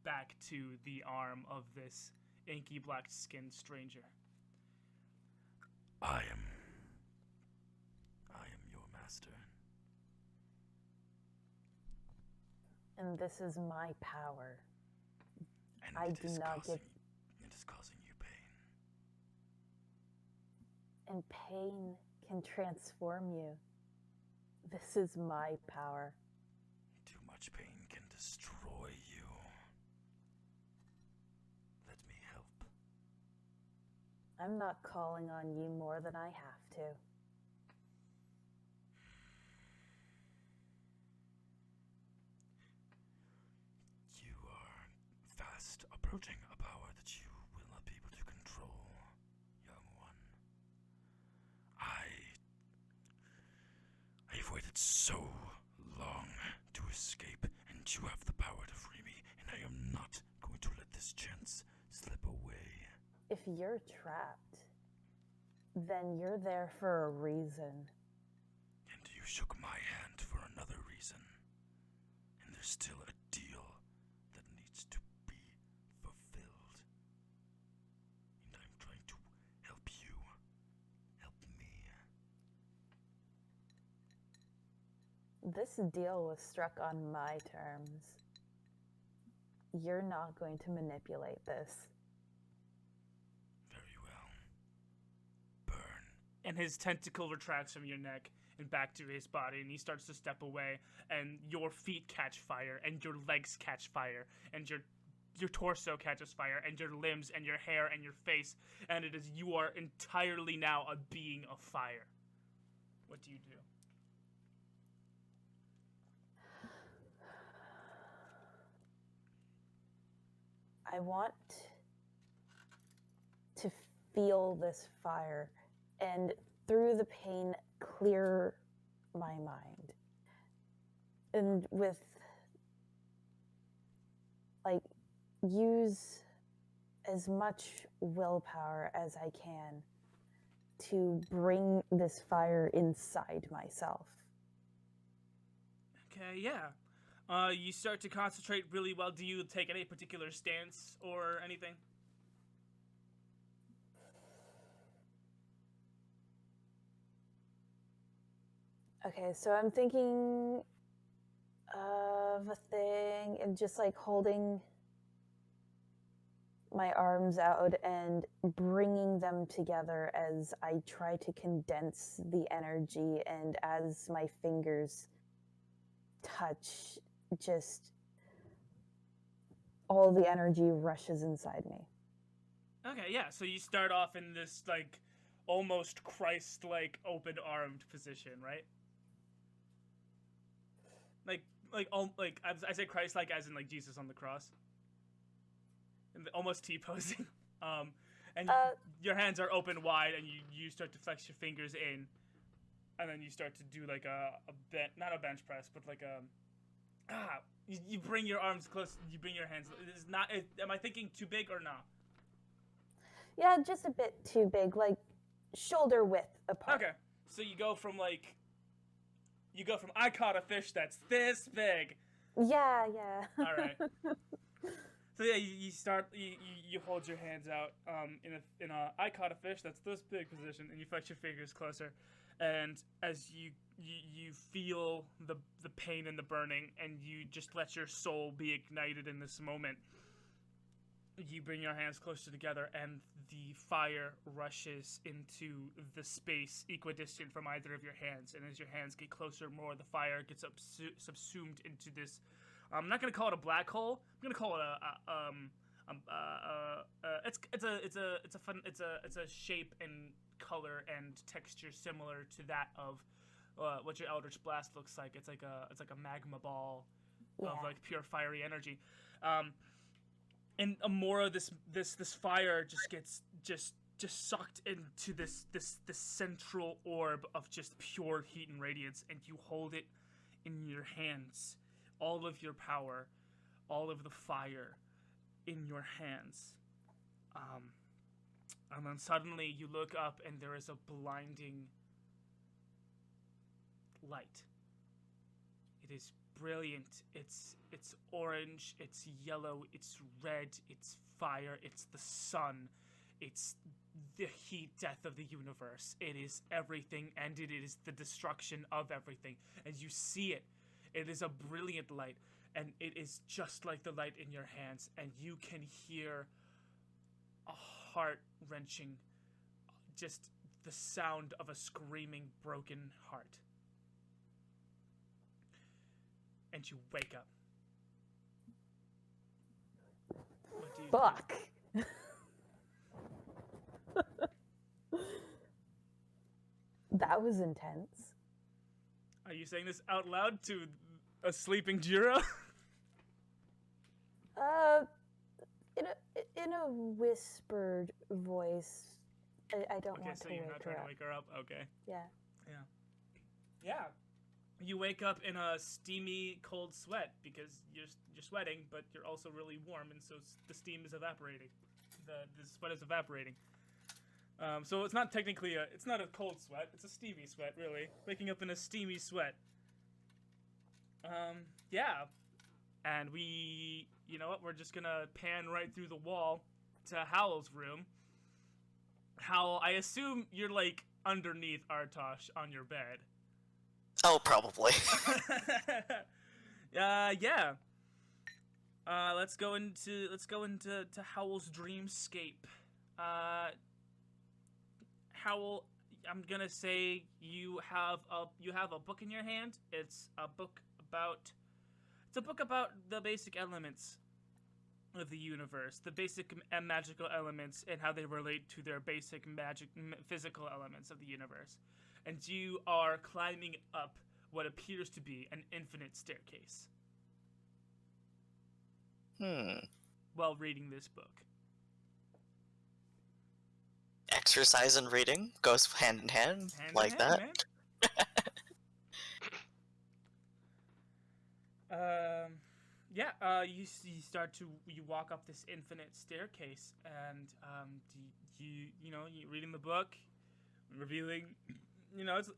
back to the arm of this inky black-skinned stranger. I am your master. And this is my power. And I it do is not give. It is causing you pain. And pain can transform you. This is my power. Too much pain can destroy you. Let me help. I'm not calling on you more than I have to. You are fast approaching a power that you will not be able to control, young one. I've waited so long to escape, and you have the power to free me, and I am not going to let this chance slip away. If you're trapped, then you're there for a reason. And you shook my hand for another reason. And there's still a deal that needs to be fulfilled. And I'm trying to help you. Help me. This deal was struck on my terms. You're not going to manipulate this. Very well. Burn. And his tentacle retracts from your neck and back to his body, and he starts to step away, and your feet catch fire, and your legs catch fire, and your torso catches fire, and your limbs, and your hair, and your face, and you are entirely now a being of fire. What do you do? I want to feel this fire and through the pain clear my mind. And use as much willpower as I can to bring this fire inside myself. Okay, yeah. You start to concentrate really well. Do you take any particular stance or anything? Okay, so I'm thinking of a thing and just like holding my arms out and bringing them together as I try to condense the energy, and as my fingers touch, just all the energy rushes inside me. Okay, yeah. So you start off in this like almost Christ-like open-armed position, right? Like I say Christ-like as in like Jesus on the cross, and almost T-posing. And your hands are open wide, and you start to flex your fingers in, and then you start to do like not a bench press, but like you bring your arms close. You bring your hands. It's not. Am I thinking too big or not? Yeah, just a bit too big, like shoulder width apart. Okay, so you go from I caught a fish that's this big. Yeah. All right. So yeah, you hold your hands out in a I caught a fish that's this big position, and you flex your fingers closer, and as you feel the pain and the burning, and you just let your soul be ignited in this moment. You bring your hands closer together, and the fire rushes into the space equidistant from either of your hands. And as your hands get closer more, the fire gets subsumed into this. I'm not gonna call it a black hole. I'm gonna call it it's a shape and color and texture similar to that of what your Eldritch Blast looks like. It's like a magma ball of like pure fiery energy. And more of this fire just gets sucked into this central orb of just pure heat and radiance, and you hold it in your hands, all of your power, all of the fire in your hands. And then suddenly you look up, and there is a blinding light. It is brilliant. It's orange, it's yellow, it's red, it's fire, it's the sun, it's the heat death of the universe. It is everything, and it is the destruction of everything. And you see it. It is a brilliant light, and it is just like the light in your hands, and you can hear a heart-wrenching, just the sound of a screaming, broken heart. And you wake up. What do you Fuck. That was intense. Are you saying this out loud to a sleeping Jiro? In a whispered voice. I don't want to so you're wake not trying her to up. wake her up? Okay. Yeah. You wake up in a steamy, cold sweat because you're sweating, but you're also really warm, and so the steam is evaporating. The sweat is evaporating. So it's not technically it's not a cold sweat. It's a steamy sweat, really. Waking up in a steamy sweat. Yeah. And you know what? We're just gonna pan right through the wall to Howle's room. Howle, I assume you're like underneath Artosh on your bed. Oh, probably. Yeah. Let's go into Howle's dreamscape. Howle, I'm gonna say you have a book in your hand. It's a book about the basic elements of the universe, the basic magical elements, and how they relate to their basic physical elements of the universe. And you are climbing up what appears to be an infinite staircase. While reading this book. Exercise and reading goes hand in hand like that. You walk up this infinite staircase, and you reading the book, revealing,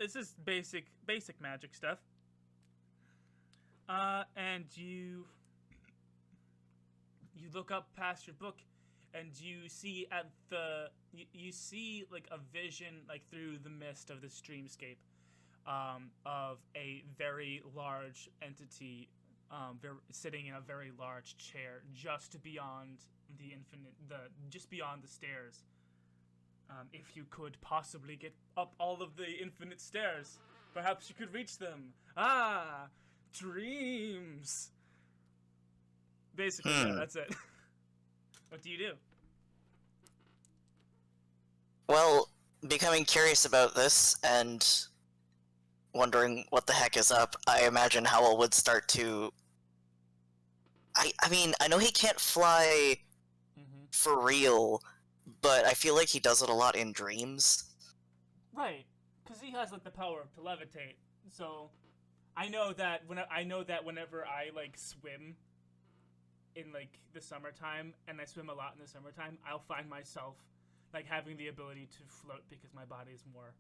it's just basic magic stuff. And you look up past your book, and you see you see like a vision like through the mist of the streamscape, of a very large entity, sitting in a very large chair just beyond just beyond the stairs. If you could possibly get up all of the infinite stairs, perhaps you could reach them. Ah, dreams. Basically, yeah, that's it. What do you do? Well, becoming curious about this and wondering what the heck is up, I imagine Howle would start to... I mean, I know he can't fly for real, but I feel like he does it a lot in dreams. Right, because he has like the power to levitate. So, I know that whenever I like swim in like the summertime, and I swim a lot in the summertime, I'll find myself like having the ability to float because my body is more,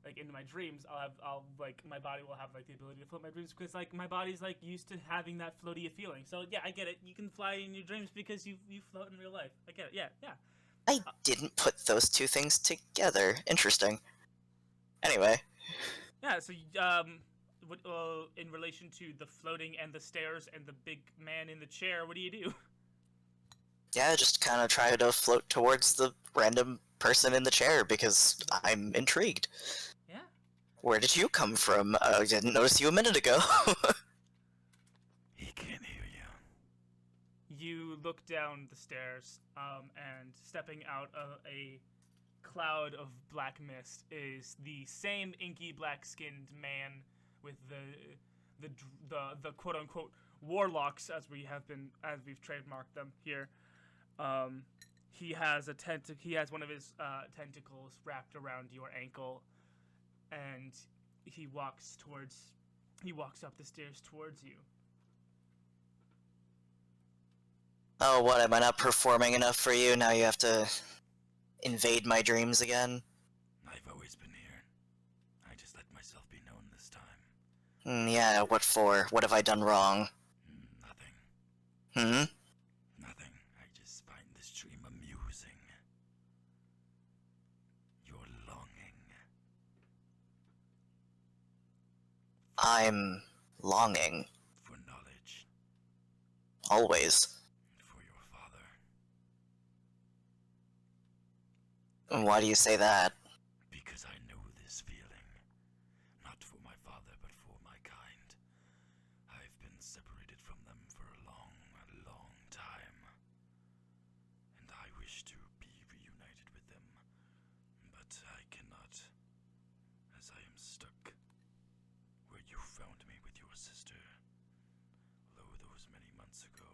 like in my dreams, I'll like my body will have like the ability to float my dreams because like my body's like used to having that floaty feeling. So yeah, I get it. You can fly in your dreams because you float in real life. I get it. Yeah. I didn't put those two things together. Interesting. Anyway. Yeah. So in relation to the floating and the stairs and the big man in the chair, what do you do? Yeah, just kind of try to float towards the random person in the chair because I'm intrigued. Yeah. Where did you come from? I didn't notice you a minute ago. He can't hear you. You look down the stairs, and stepping out of a cloud of black mist is the same inky black-skinned man with the quote-unquote warlocks as we've trademarked them here. He has one of his tentacles wrapped around your ankle, and he walks up the stairs towards you. Oh, what, am I not performing enough for you? Now you have to invade my dreams again? I've always been here. I just let myself be known this time. Yeah, what for? What have I done wrong? Nothing. Nothing. I just find this dream amusing. You're longing. I'm longing. For knowledge. Always. For your father. Why do you say that? Because I know this feeling. Not for my father, but for my kind. I've been separated from them for a long, long time. And I wish to be reunited with them. But I cannot, as I am stuck where you found me with your sister, lo, those many months ago.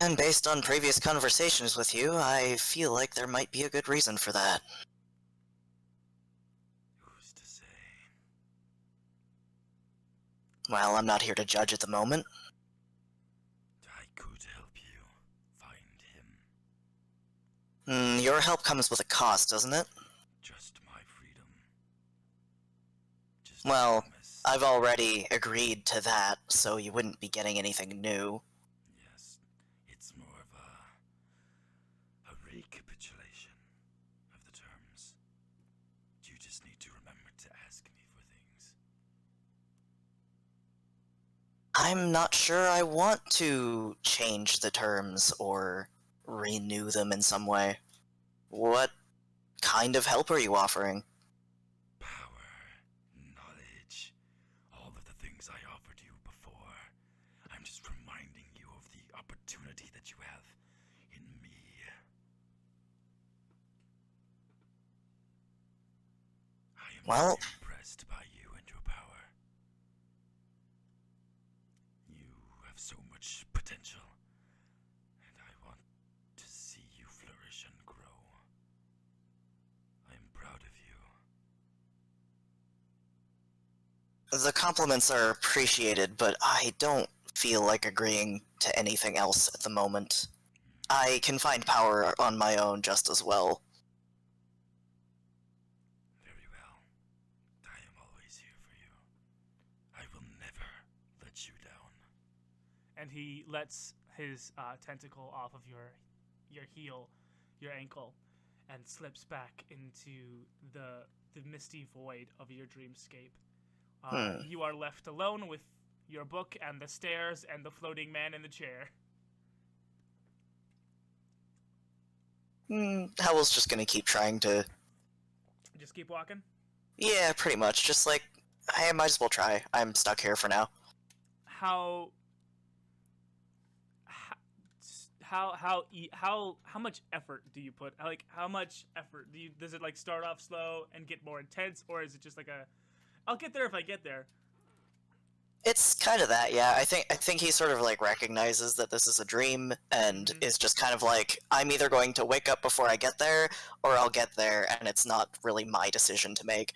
And based on previous conversations with you, I feel like there might be a good reason for that. Who's to say? Well, I'm not here to judge at the moment. I could help you find him. Your help comes with a cost, doesn't it? Just my freedom. Just Well, promise. I've already agreed to that, so you wouldn't be getting anything new. Yes, it's more of a recapitulation of the terms. You just need to remember to ask me for things. I'm not sure I want to change the terms or renew them in some way. What kind of help are you offering? Power, knowledge, all of the things I offered you before. I'm just reminding you of the opportunity that you have in me. I am Well- very impressed by you and your power. You have so much potential, and I want to see you flourish and grow. I am proud of you. The compliments are appreciated, but I don't feel like agreeing to anything else at the moment. I can find power on my own just as well. Very well. I am always and he lets his tentacle off of your heel, your ankle, and slips back into the misty void of your dreamscape. You are left alone with your book and the stairs and the floating man in the chair. Howell's just gonna keep trying to... Just keep walking? Yeah, pretty much. Just like, I might as well try. I'm stuck here for now. How much effort do you put? Like, how much effort does it like start off slow and get more intense, or is it just like I'll get there if I get there? It's kind of that, yeah. I think he sort of like recognizes that this is a dream and is just kind of like, I'm either going to wake up before I get there, or I'll get there, and it's not really my decision to make.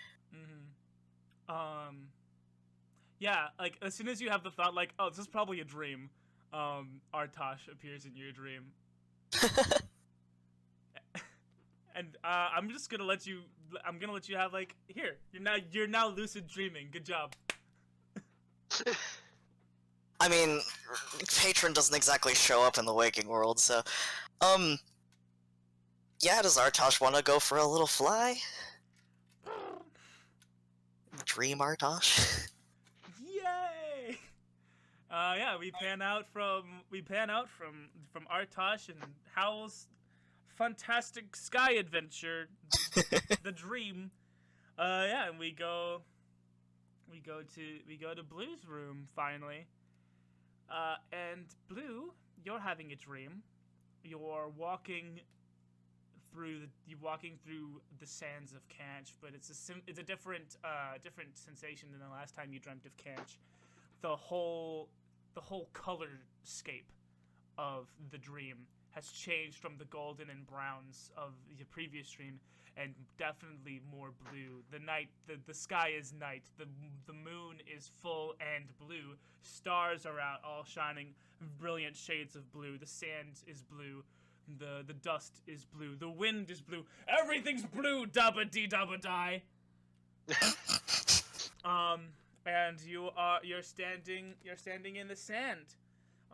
Yeah, like as soon as you have the thought, like, oh, this is probably a dream, Artosh appears in your dream, and I'm just gonna let you. I'm gonna let you have like, here, you're now lucid dreaming. Good job. I mean, Patron doesn't exactly show up in the waking world, so... Yeah, does Artosh want to go for a little fly? Dream Artosh? Yay! Yeah, we pan out from Artosh and Howle's fantastic sky adventure, the dream. Yeah, and we go to Blue's room finally. And Blue, you're having a dream. You're walking through the sands of Kanch, but it's a different sensation than the last time you dreamt of Kanch. The whole colorscape of the dream has changed from the golden and browns of the previous dream, and definitely more blue. The sky is night. The moon is full and blue. Stars are out, all shining brilliant shades of blue. The sand is blue. The dust is blue. The wind is blue. Everything's blue. Dabba dee dabba die. And you're standing in the sand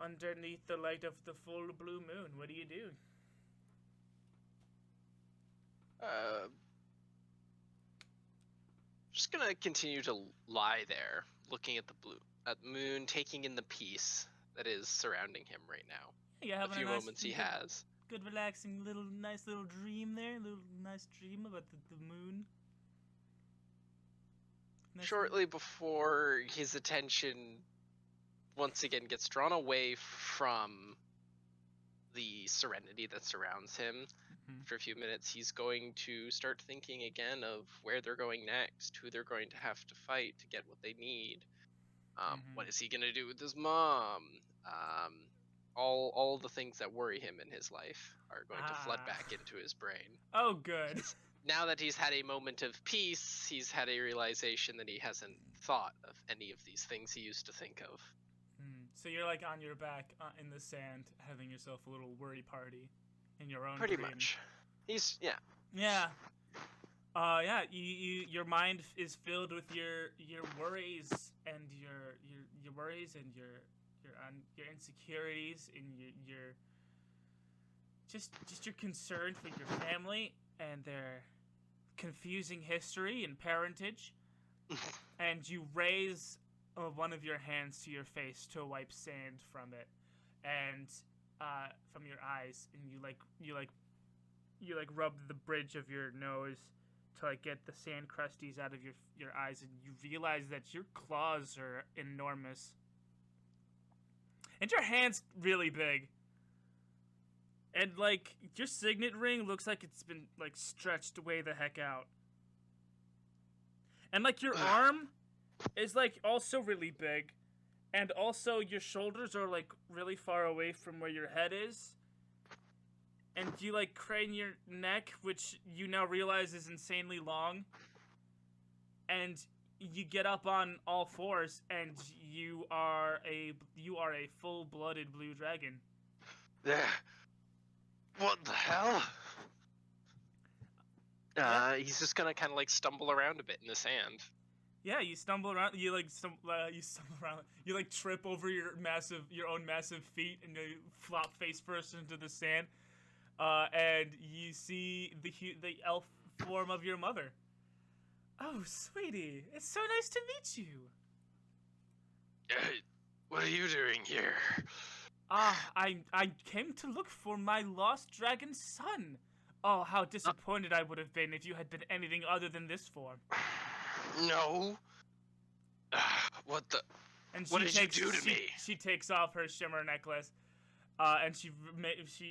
underneath the light of the full blue moon. What do you do? Just gonna continue to lie there, looking at the moon, taking in the peace that is surrounding him right now. Yeah, the few moments he has. Good, relaxing nice little dream there. Nice dream about the moon. Nice Shortly before his attention once again gets drawn away from the serenity that surrounds him. After a few minutes, he's going to start thinking again of where they're going next, who they're going to have to fight to get what they need. What is he going to do with his mom? All the things that worry him in his life are going to flood back into his brain. Oh, good. Now that he's had a moment of peace, he's had a realization that he hasn't thought of any of these things he used to think of. So you're like on your back in the sand, having yourself a little worry party in your own Pretty dream. much. Yeah. Yeah. Your mind is filled with your worries and your worries and your insecurities and your just your concern for your family and their confusing history and parentage. And you raise one of your hands to your face to wipe sand from it and from your eyes, and you rub the bridge of your nose to like get the sand crusties out of your eyes, and you realize that your claws are enormous and your hand's really big, and like your signet ring looks like it's been like stretched way the heck out, and like your arm is like also really big, and also your shoulders are like really far away from where your head is. And you like crane your neck, which you now realize is insanely long. And you get up on all fours, and you are a full-blooded blue dragon. What the hell? He's just gonna kind of like stumble around a bit in the sand. Yeah, you stumble around. You like you stumble around. You like trip over your own massive feet, and you flop face first into the sand. And you see the elf form of your mother. Oh, sweetie, it's so nice to meet you. What are you doing here? I came to look for my lost dragon son. Oh, how disappointed I would have been if you had been anything other than this form. No. What the? And what did you do to me? She takes off her shimmer necklace, and she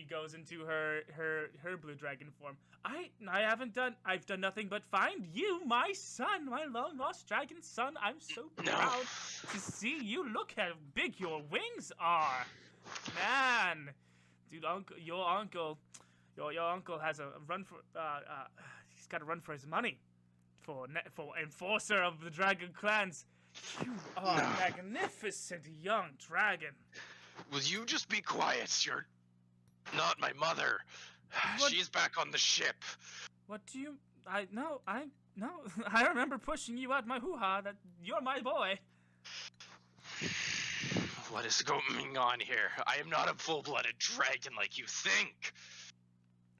goes into her blue dragon form. I've done nothing but find you, my son, my long lost dragon son. I'm so proud to see you. Look how big your wings are, man. Dude, your uncle has a run for he's got to run for his money, for enforcer of the dragon clans. You are a magnificent young dragon. Will you just be quiet? You're not my mother. She's back on the ship. What do you? No. I remember pushing you out my hoo-ha. That you're my boy. What is going on here? I am not a full-blooded dragon like you think.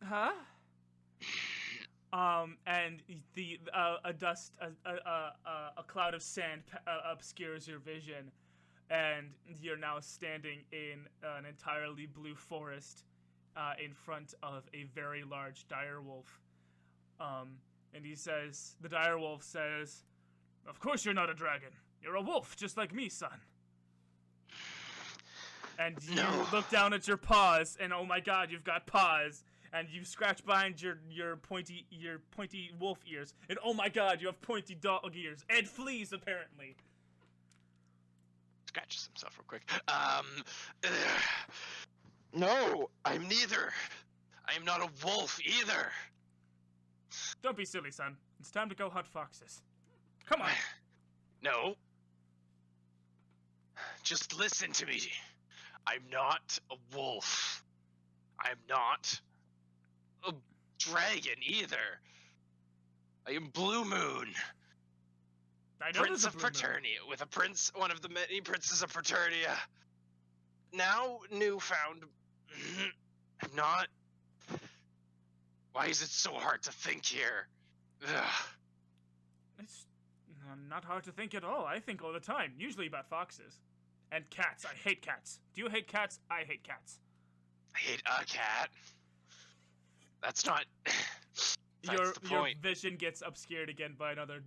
Huh? And a cloud of sand obscures your vision, and you're now standing in an entirely blue forest, in front of a very large direwolf. And the direwolf says, "Of course you're not a dragon. You're a wolf, just like me, son." And you look down at your paws, and oh my god, you've got paws. And you scratch behind your pointy wolf ears, and oh my god, you have pointy dog ears and fleas apparently. Scratches himself real quick. No, I'm neither. I am not a wolf either. Don't be silly, son. It's time to go hunt foxes. Come on. No. Just listen to me. I'm not a wolf. I'm not a dragon either. I am Blu Moon. I know Prince of Paternia, with one of the many princes of Paternia. Now newfound. I'm not. Why is it so hard to think here? Ugh. It's not hard to think at all. I think all the time, usually about foxes. And cats. I hate cats. Do you hate cats? I hate cats. I hate a cat. That's not. Your vision gets obscured again by another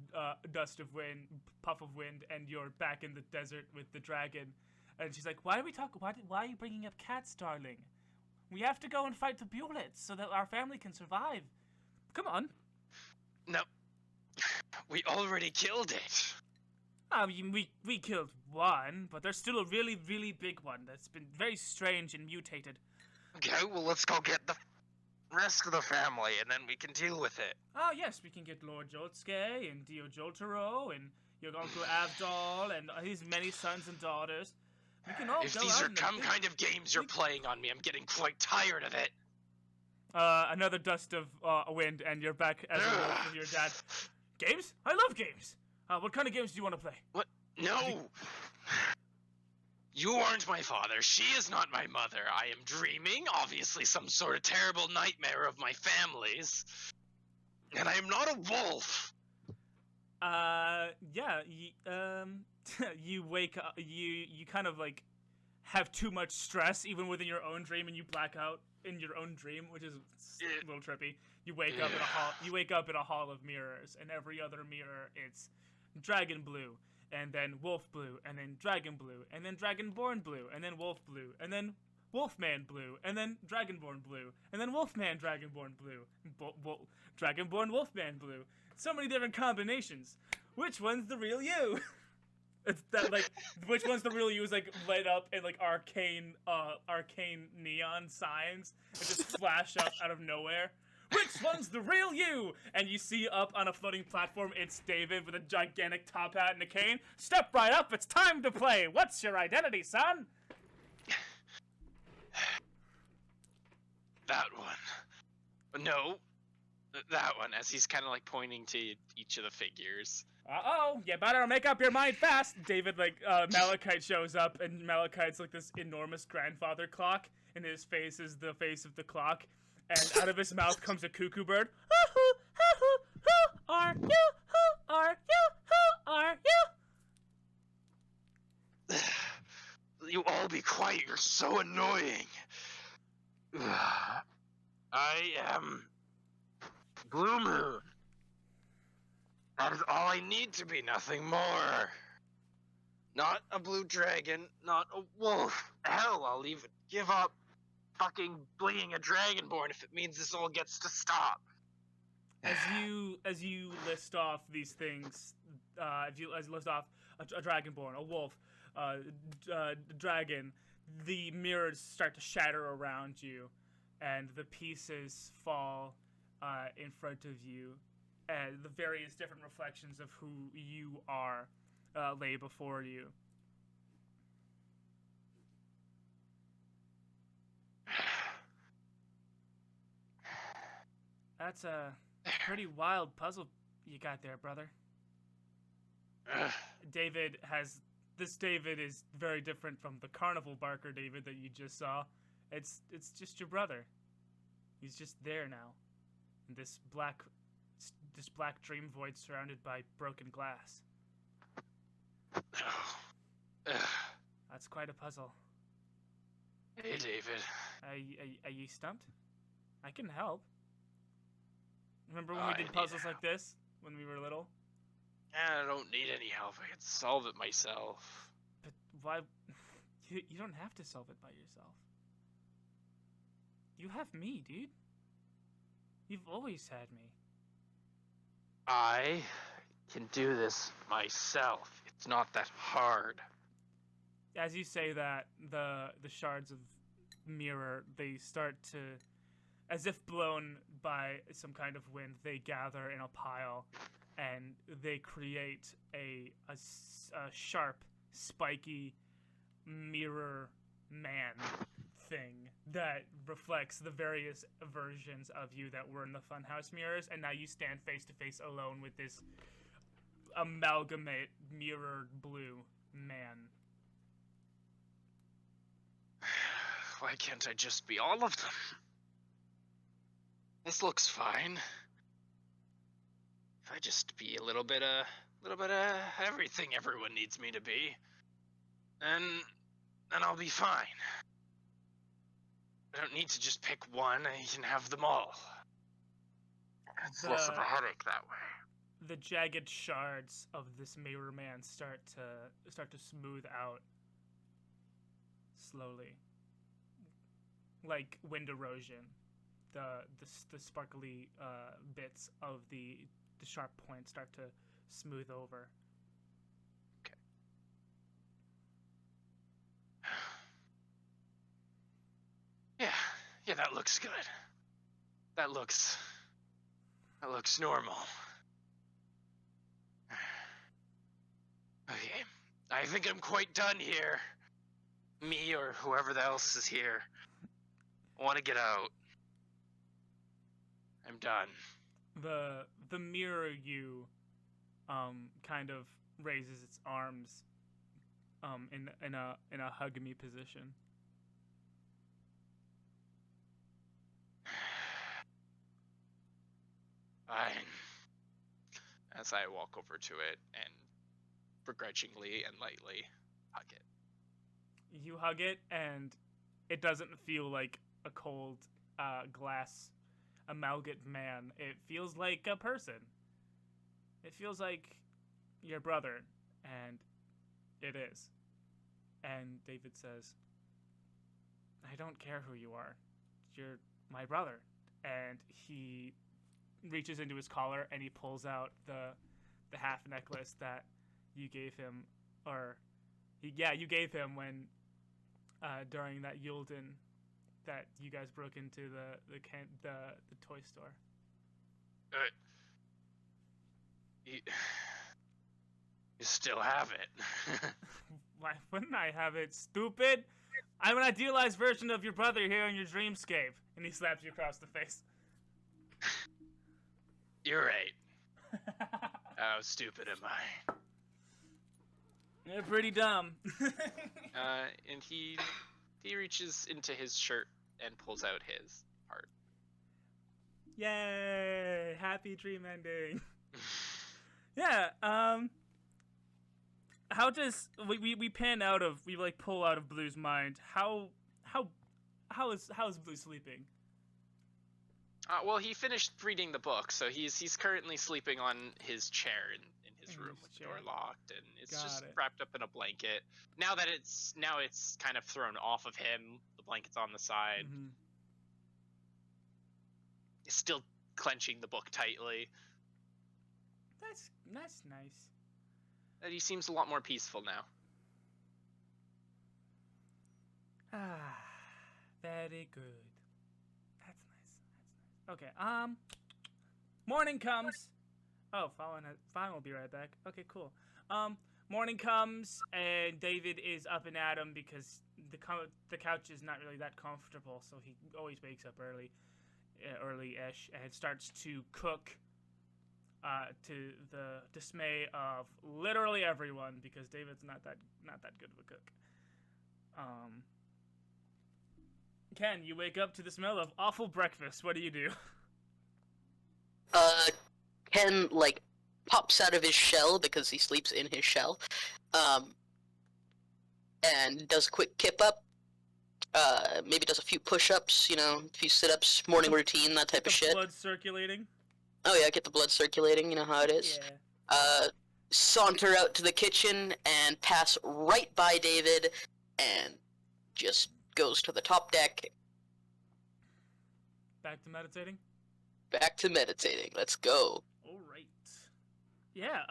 puff of wind, and you're back in the desert with the dragon. And she's like, "Why are you bringing up cats, darling? We have to go and fight the bullets so that our family can survive. Come on." No, we already killed it. We killed one, but there's still a really, really big one that's been very strange and mutated. Okay, well, let's go get the rest of the family, and then we can deal with it. Oh, yes, we can get Lord Joltske and Dio Joltero and your Uncle Avdol and his many sons and daughters. We can all if go these out are some kind of games you're playing on me, I'm getting quite tired of it. Another dust of wind, and you're back as a wolf with your dad. Games? I love games. What kind of games do you want to play? What? No! You aren't my father. She is not my mother. I am dreaming, obviously some sort of terrible nightmare of my family's. And I am not a wolf! Yeah, you wake up, you kind of, like, have too much stress even within your own dream, and you black out in your own dream, which is a little trippy. You wake up in a hall of mirrors, and every other mirror it's Dragon Blue, and then Wolf Blue, and then Dragon Blue, and then Dragonborn Blue, and then Wolf Blue, and then Wolfman Blue, and then Dragonborn Blue, and then Wolfman Dragonborn Blue, Dragonborn Wolfman Blue. So many different combinations. Which one's the real you? It's that, like, which one's the real you is, like, lit up in, like, arcane neon signs that just flash up out of nowhere. Which one's the real you? And you see up on a floating platform, it's David with a gigantic top hat and a cane. Step right up, it's time to play. What's your identity, son? That one. No. That one, as he's kind of like pointing to each of the figures. Uh-oh, you better make up your mind fast. David, like, Malachite shows up, and Malachite's like this enormous grandfather clock, and his face is the face of the clock, and out of his mouth comes a cuckoo bird. Who are you? Who are you? Who are you? You all be quiet, you're so annoying. I am Blu Moon. That is all I need to be, nothing more. Not a blue dragon, not a wolf. Hell, I'll even give up fucking being a dragonborn if it means this all gets to stop. As you list off these things, as you list off a dragonborn, a wolf, dragon, the mirrors start to shatter around you, and the pieces fall in front of you, and the various different reflections of who you are lay before you. That's a pretty wild puzzle you got there, brother. David is very different from the carnival barker David that you just saw. It's just your brother. He's just there now. In this black dream void surrounded by broken glass. That's quite a puzzle. Hey, David. Are you stumped? I can help. Remember when we did puzzles like this when we were little? I don't need any help. I can solve it myself. But why? You don't have to solve it by yourself. You have me, dude. You've always had me. I can do this myself. It's not that hard. As you say that, the shards of mirror, they start to, as if blown by some kind of wind, they gather in a pile, and they create a sharp, spiky mirror man thing that reflects the various versions of you that were in the funhouse mirrors, and now you stand face to face alone with this amalgamate mirrored blue man. Why can't I just be all of them? This looks fine. If I just be a little bit of everything everyone needs me to be, then I'll be fine. I don't need to just pick one. I can have them all. It's less of a headache that way. The jagged shards of this mirror man start to smooth out slowly, like wind erosion. The sparkly bits of the sharp points start to smooth over. Okay. Yeah, that looks good. That looks normal. Okay, I think I'm quite done here. Me or whoever else is here. I want to get out. I'm done. The mirror you kind of raises its arms in a hug me position. Fine. As I walk over to it and begrudgingly and lightly hug it. You hug it, and it doesn't feel like a cold glass amalgate man. It feels like a person. It feels like your brother, and it is. And David says, I don't care who you are. You're my brother. And he reaches into his collar and he pulls out the half necklace that you gave him, you gave him when during that Jyden that you guys broke into the toy store. You still have it. Why wouldn't I have it, stupid? I'm an idealized version of your brother here in your dreamscape. And he slaps you across the face. You're right. How stupid am I? You're pretty dumb. And he reaches into his shirt and pulls out his heart. Yay! Happy dream ending. Yeah. How does we pan out of we like pull out of Blue's mind? How is Blue sleeping? Well, he finished reading the book, so he's currently sleeping on his chair in his In room his with the chair. door locked, and it's Got just it. wrapped up in a blanket. Now it's kind of thrown off of him. The blanket's on the side. Mm-hmm. He's still clenching the book tightly. That's nice. And he seems a lot more peaceful now. Ah, very good. That's nice. Okay. Morning comes. Oh, Fallon will be right back. Okay, cool. Morning comes and David is up and at 'em because the couch is not really that comfortable, so he always wakes up early-ish, and starts to cook. To the dismay of literally everyone, because David's not that good of a cook. Ken, you wake up to the smell of awful breakfast. What do you do? Ken, like, pops out of his shell, because he sleeps in his shell, and does a quick kip up, maybe does a few push-ups, a few sit-ups, morning routine, that type of shit. Blood circulating? Oh yeah, get the blood circulating, you know how it is. Yeah. Saunter out to the kitchen and pass right by David, and just goes to the top deck. Back to meditating? Back to meditating. Let's go. Alright. Yeah,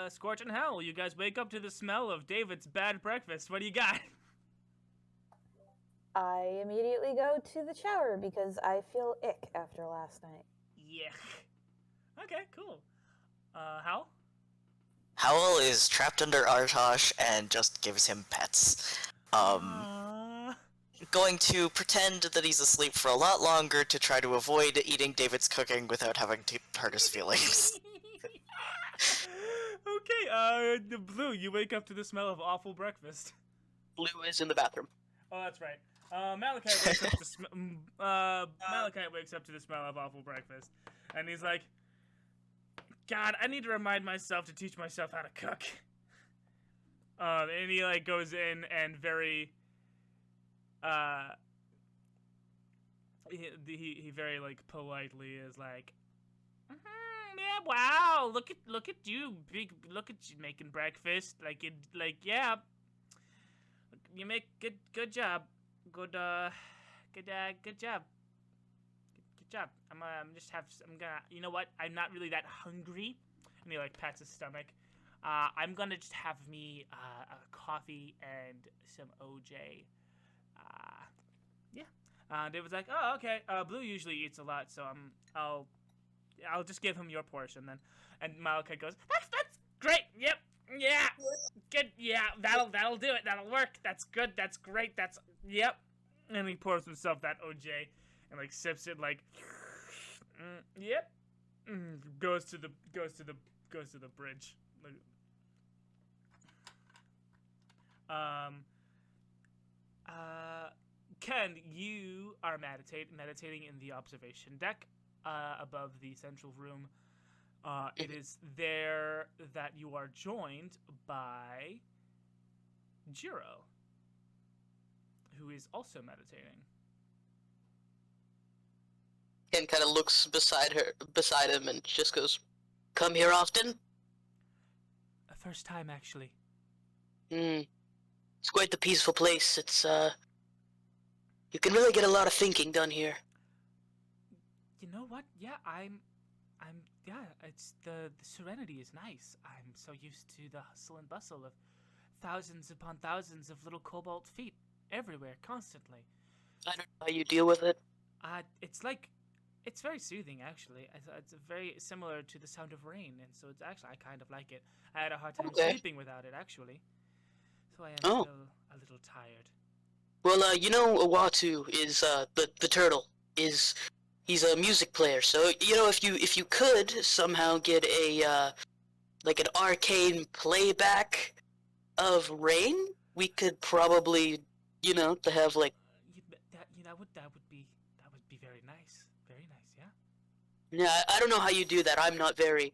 Skortch and Howle, you guys wake up to the smell of David's bad breakfast. What do you got? I immediately go to the shower because I feel ick after last night. Yeah. Okay, cool. Howle? Howle is trapped under Artosh and just gives him pets. Going to pretend that he's asleep for a lot longer to try to avoid eating David's cooking without having to hurt his feelings. Okay, Blue, you wake up to the smell of awful breakfast. Blue is in the bathroom. Oh, that's right. Malachite wakes up to Malachite wakes up to the smell of awful breakfast, and he's like, God, I need to remind myself to teach myself how to cook. And he like goes in and very, he very like politely is like, yeah, wow, look at you, look at you making breakfast, yeah, you make good job, good job. Good job. I'm gonna, you know what? I'm not really that hungry. And he like pats his stomach. I'm gonna just have me a coffee and some OJ. Yeah. David's like, oh, okay. Blue usually eats a lot, so I'll just give him your portion then. And Malachite goes, that's great. Yep. Yeah. Good. Yeah. That'll do it. That'll work. That's good. That's great. Yep. And he pours himself that OJ and like sips it like, yep. Goes to the bridge. Ken, you are meditating in the observation deck above the central room. It is there that you are joined by Jiro, who is also meditating. Ken kind of looks beside him, and just goes, "Come here often?" First time, actually. It's quite the peaceful place. It's you can really get a lot of thinking done here. You know what? Yeah, yeah, it's the serenity is nice. I'm so used to the hustle and bustle of thousands upon thousands of little cobalt feet everywhere, constantly. I don't know how you deal with it. It's very soothing, actually. It's very similar to the sound of rain, and so it's actually, I kind of like it. I had a hard time sleeping without it, actually. So I am still a little tired. Well, Uatu is, the turtle, he's a music player, so, if you could somehow get a like an arcane playback of Rain, we could probably, you know, to have like. That would be very nice. Very nice, yeah. Yeah, I don't know how you do that. I'm not very,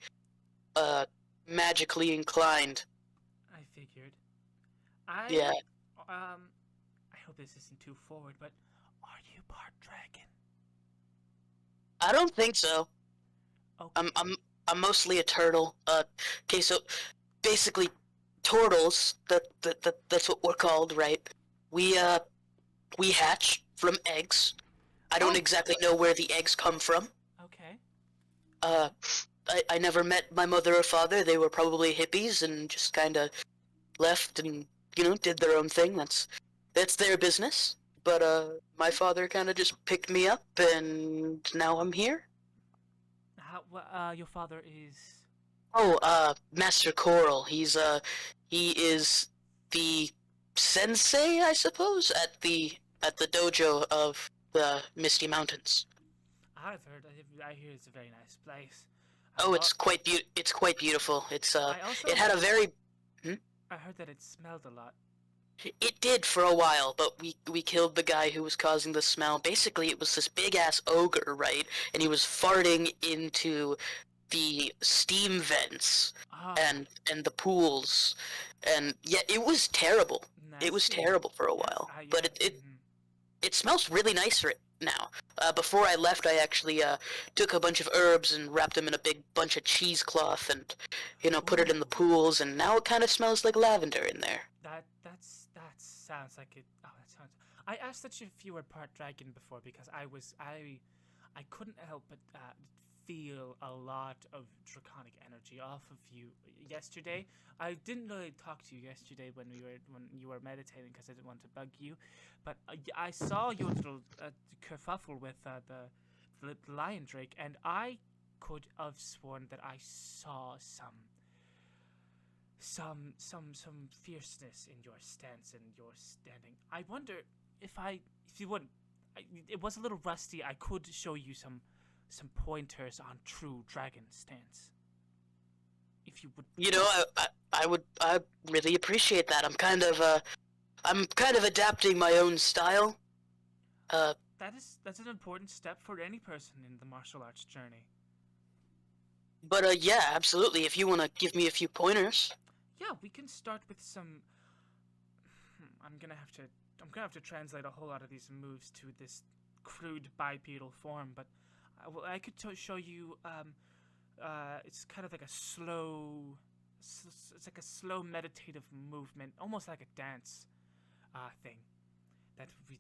magically inclined. I figured. Yeah. I hope this isn't too forward, but are you part dragon? I don't think so. Okay. I'm mostly a turtle. Okay, so basically, turtles. That's what we're called, right? We hatch from eggs. I don't exactly know where the eggs come from. Okay. I never met my mother or father. They were probably hippies and just kind of left and, you know, did their own thing. That's their business. But my father kind of just picked me up, and now I'm here. Your father is. Oh, Master Coral. He is the sensei, I suppose, at the dojo of the Misty Mountains. I've heard. I hear it's a very nice place. It's quite beautiful. It had heard, a very. I heard that it smelled a lot. It did for a while, but we killed the guy who was causing the smell. Basically, it was this big ass ogre, right? And he was farting into the steam vents and the pools, and yeah, it was terrible. Nasty. It was terrible for a while, but it smells really nice now. Before I left, I actually took a bunch of herbs and wrapped them in a big bunch of cheesecloth, and put it in the pools, and now it kind of smells like lavender in there. That sounds like it. Oh, that sounds. I asked that if you were part dragon before because I couldn't help but feel a lot of draconic energy off of you yesterday. I didn't really talk to you yesterday when you were meditating because I didn't want to bug you, but I saw your little kerfuffle with the lion drake, and I could have sworn that I saw some fierceness in your stance and your standing. I wonder if you wouldn't. It was a little rusty. I could show you some pointers on true dragon stance. If you would. I really appreciate that. I'm kind of adapting my own style. That's an important step for any person in the martial arts journey. But yeah, absolutely. If you want to give me a few pointers. Yeah, we can start with some. I'm gonna have to translate a whole lot of these moves to this crude bipedal form, but I could show you. It's kind of like a slow. It's like a slow meditative movement, almost like a dance, thing.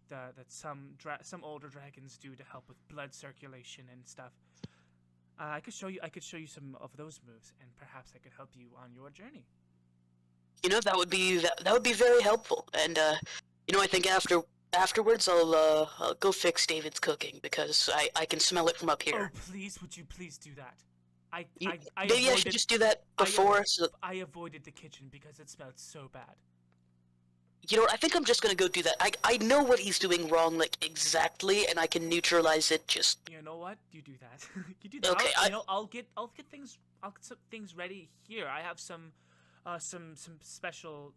That some older dragons do to help with blood circulation and stuff. I could show you some of those moves, and perhaps I could help you on your journey. That would be very helpful, and I think afterwards I'll go fix David's cooking because I can smell it from up here. Oh please, would you please do that? Maybe I should just do that before. I avoided the kitchen because it smelled so bad. I think I'm just gonna go do that. I know what he's doing wrong, like, exactly, and I can neutralize it just. You know what? You do that. You do that. Okay, I'll get things ready here. I have some special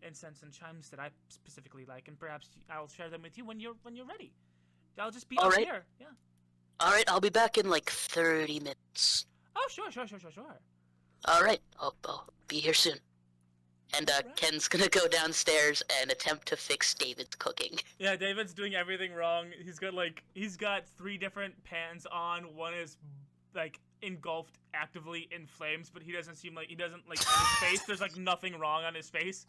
incense and chimes that I specifically like, and perhaps I'll share them with you when you're ready. I'll just be up here. Yeah. All right, I'll be back in like 30 minutes. Oh, sure. All right, I'll be here soon. And right. Ken's gonna go downstairs and attempt to fix David's cooking. Yeah, David's doing everything wrong. He's got 3 different pans on. One is like engulfed actively in flames, but he doesn't on his face. There's like nothing wrong on his face.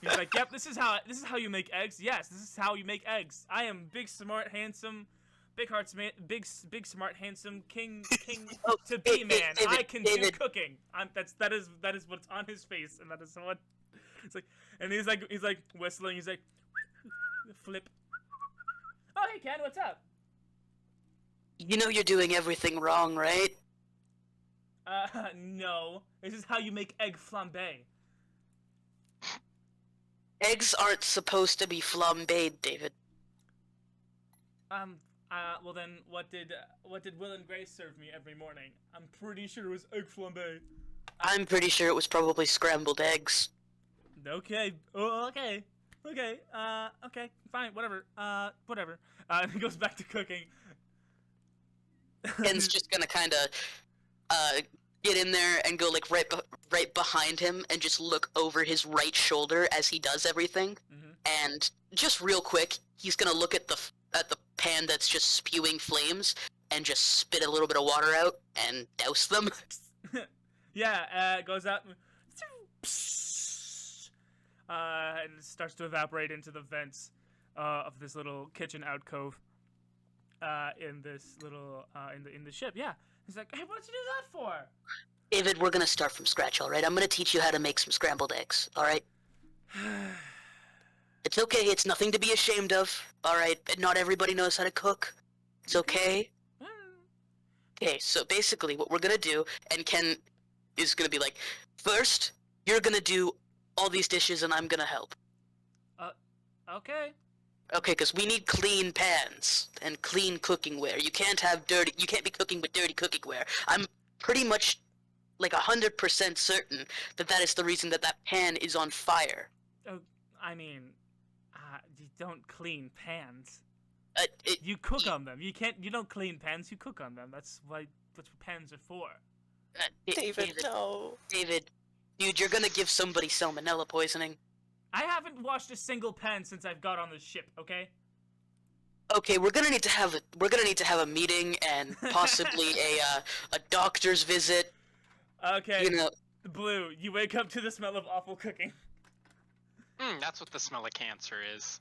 He's like, "Yep, this is how you make eggs. Yes, this is how you make eggs. I am big, smart, handsome." Big hearts, man. Big, smart, handsome king to be man. David, I can do cooking. That is what's on his face, and that is what. It's like, and he's like whistling. He's like, flip. Oh, hey Ken, what's up? You're doing everything wrong, right? No. This is how you make egg flambe. Eggs aren't supposed to be flambéed, David. Well then, what did Will and Grace serve me every morning? I'm pretty sure it was egg flambe. I'm pretty sure it was probably scrambled eggs. Okay. Oh, okay. Okay. Okay. Fine. Whatever. Whatever. And he goes back to cooking. Ken's just gonna kind of get in there and go like right behind him and just look over his right shoulder as he does everything. Mm-hmm. And just real quick, he's gonna look at the pan that's just spewing flames and just spit a little bit of water out and douse them. Yeah. It goes out. And it starts to evaporate into the vents of this little kitchen alcove in this little in the ship. Yeah, he's like, "Hey, what'd you do that for?" David, we're gonna start from scratch, all right? I'm gonna teach you how to make some scrambled eggs, all right? It's okay. It's nothing to be ashamed of, all right? Not everybody knows how to cook. It's okay. Okay, so basically, what we're gonna do, and Ken is gonna be like, first, you're gonna do all these dishes, and I'm gonna help. Okay. Okay, because we need clean pans and clean cooking ware. You can't be cooking with dirty cooking ware. I'm pretty much like 100% certain that is the reason that pan is on fire. I mean, you don't clean pans. You You cook on them. You don't clean pans. You cook on them. That's what pans are for. David, no. David, dude, you're gonna give somebody salmonella poisoning. I haven't washed a single pan since I've got on the ship. Okay. Okay, we're gonna need to have a meeting and possibly a doctor's visit. Okay. You know. Blue, you wake up to the smell of awful cooking. That's what the smell of cancer is.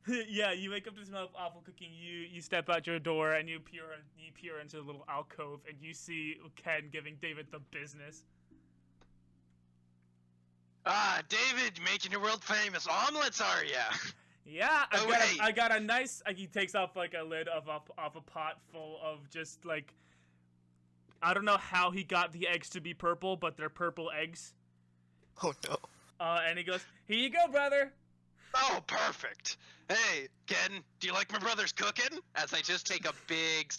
Yeah, you wake up to the smell of awful cooking. You step out your door and you peer into the little alcove and you see Ken giving David the business. David, making your world famous omelets, are ya? Yeah, wait. I got a nice. He takes off like a lid of a pot full of just like. I don't know how he got the eggs to be purple, but they're purple eggs. Oh no. And he goes, "Here you go, brother." Oh, perfect. Hey, Ken, do you like my brother's cooking? As I just take a big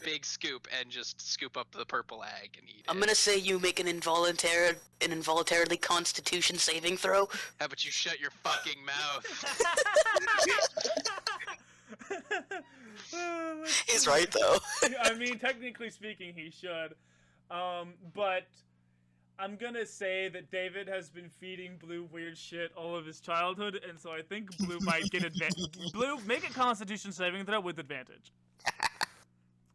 big scoop and just scoop up the purple egg and eat it. I'm gonna say you make an involuntarily Constitution saving throw. How about you shut your fucking mouth? He's right though. I mean, technically speaking, he should. But I'm gonna say that David has been feeding Blue weird shit all of his childhood, and so I think Blue might get advantage. Blue, make a Constitution saving throw with advantage.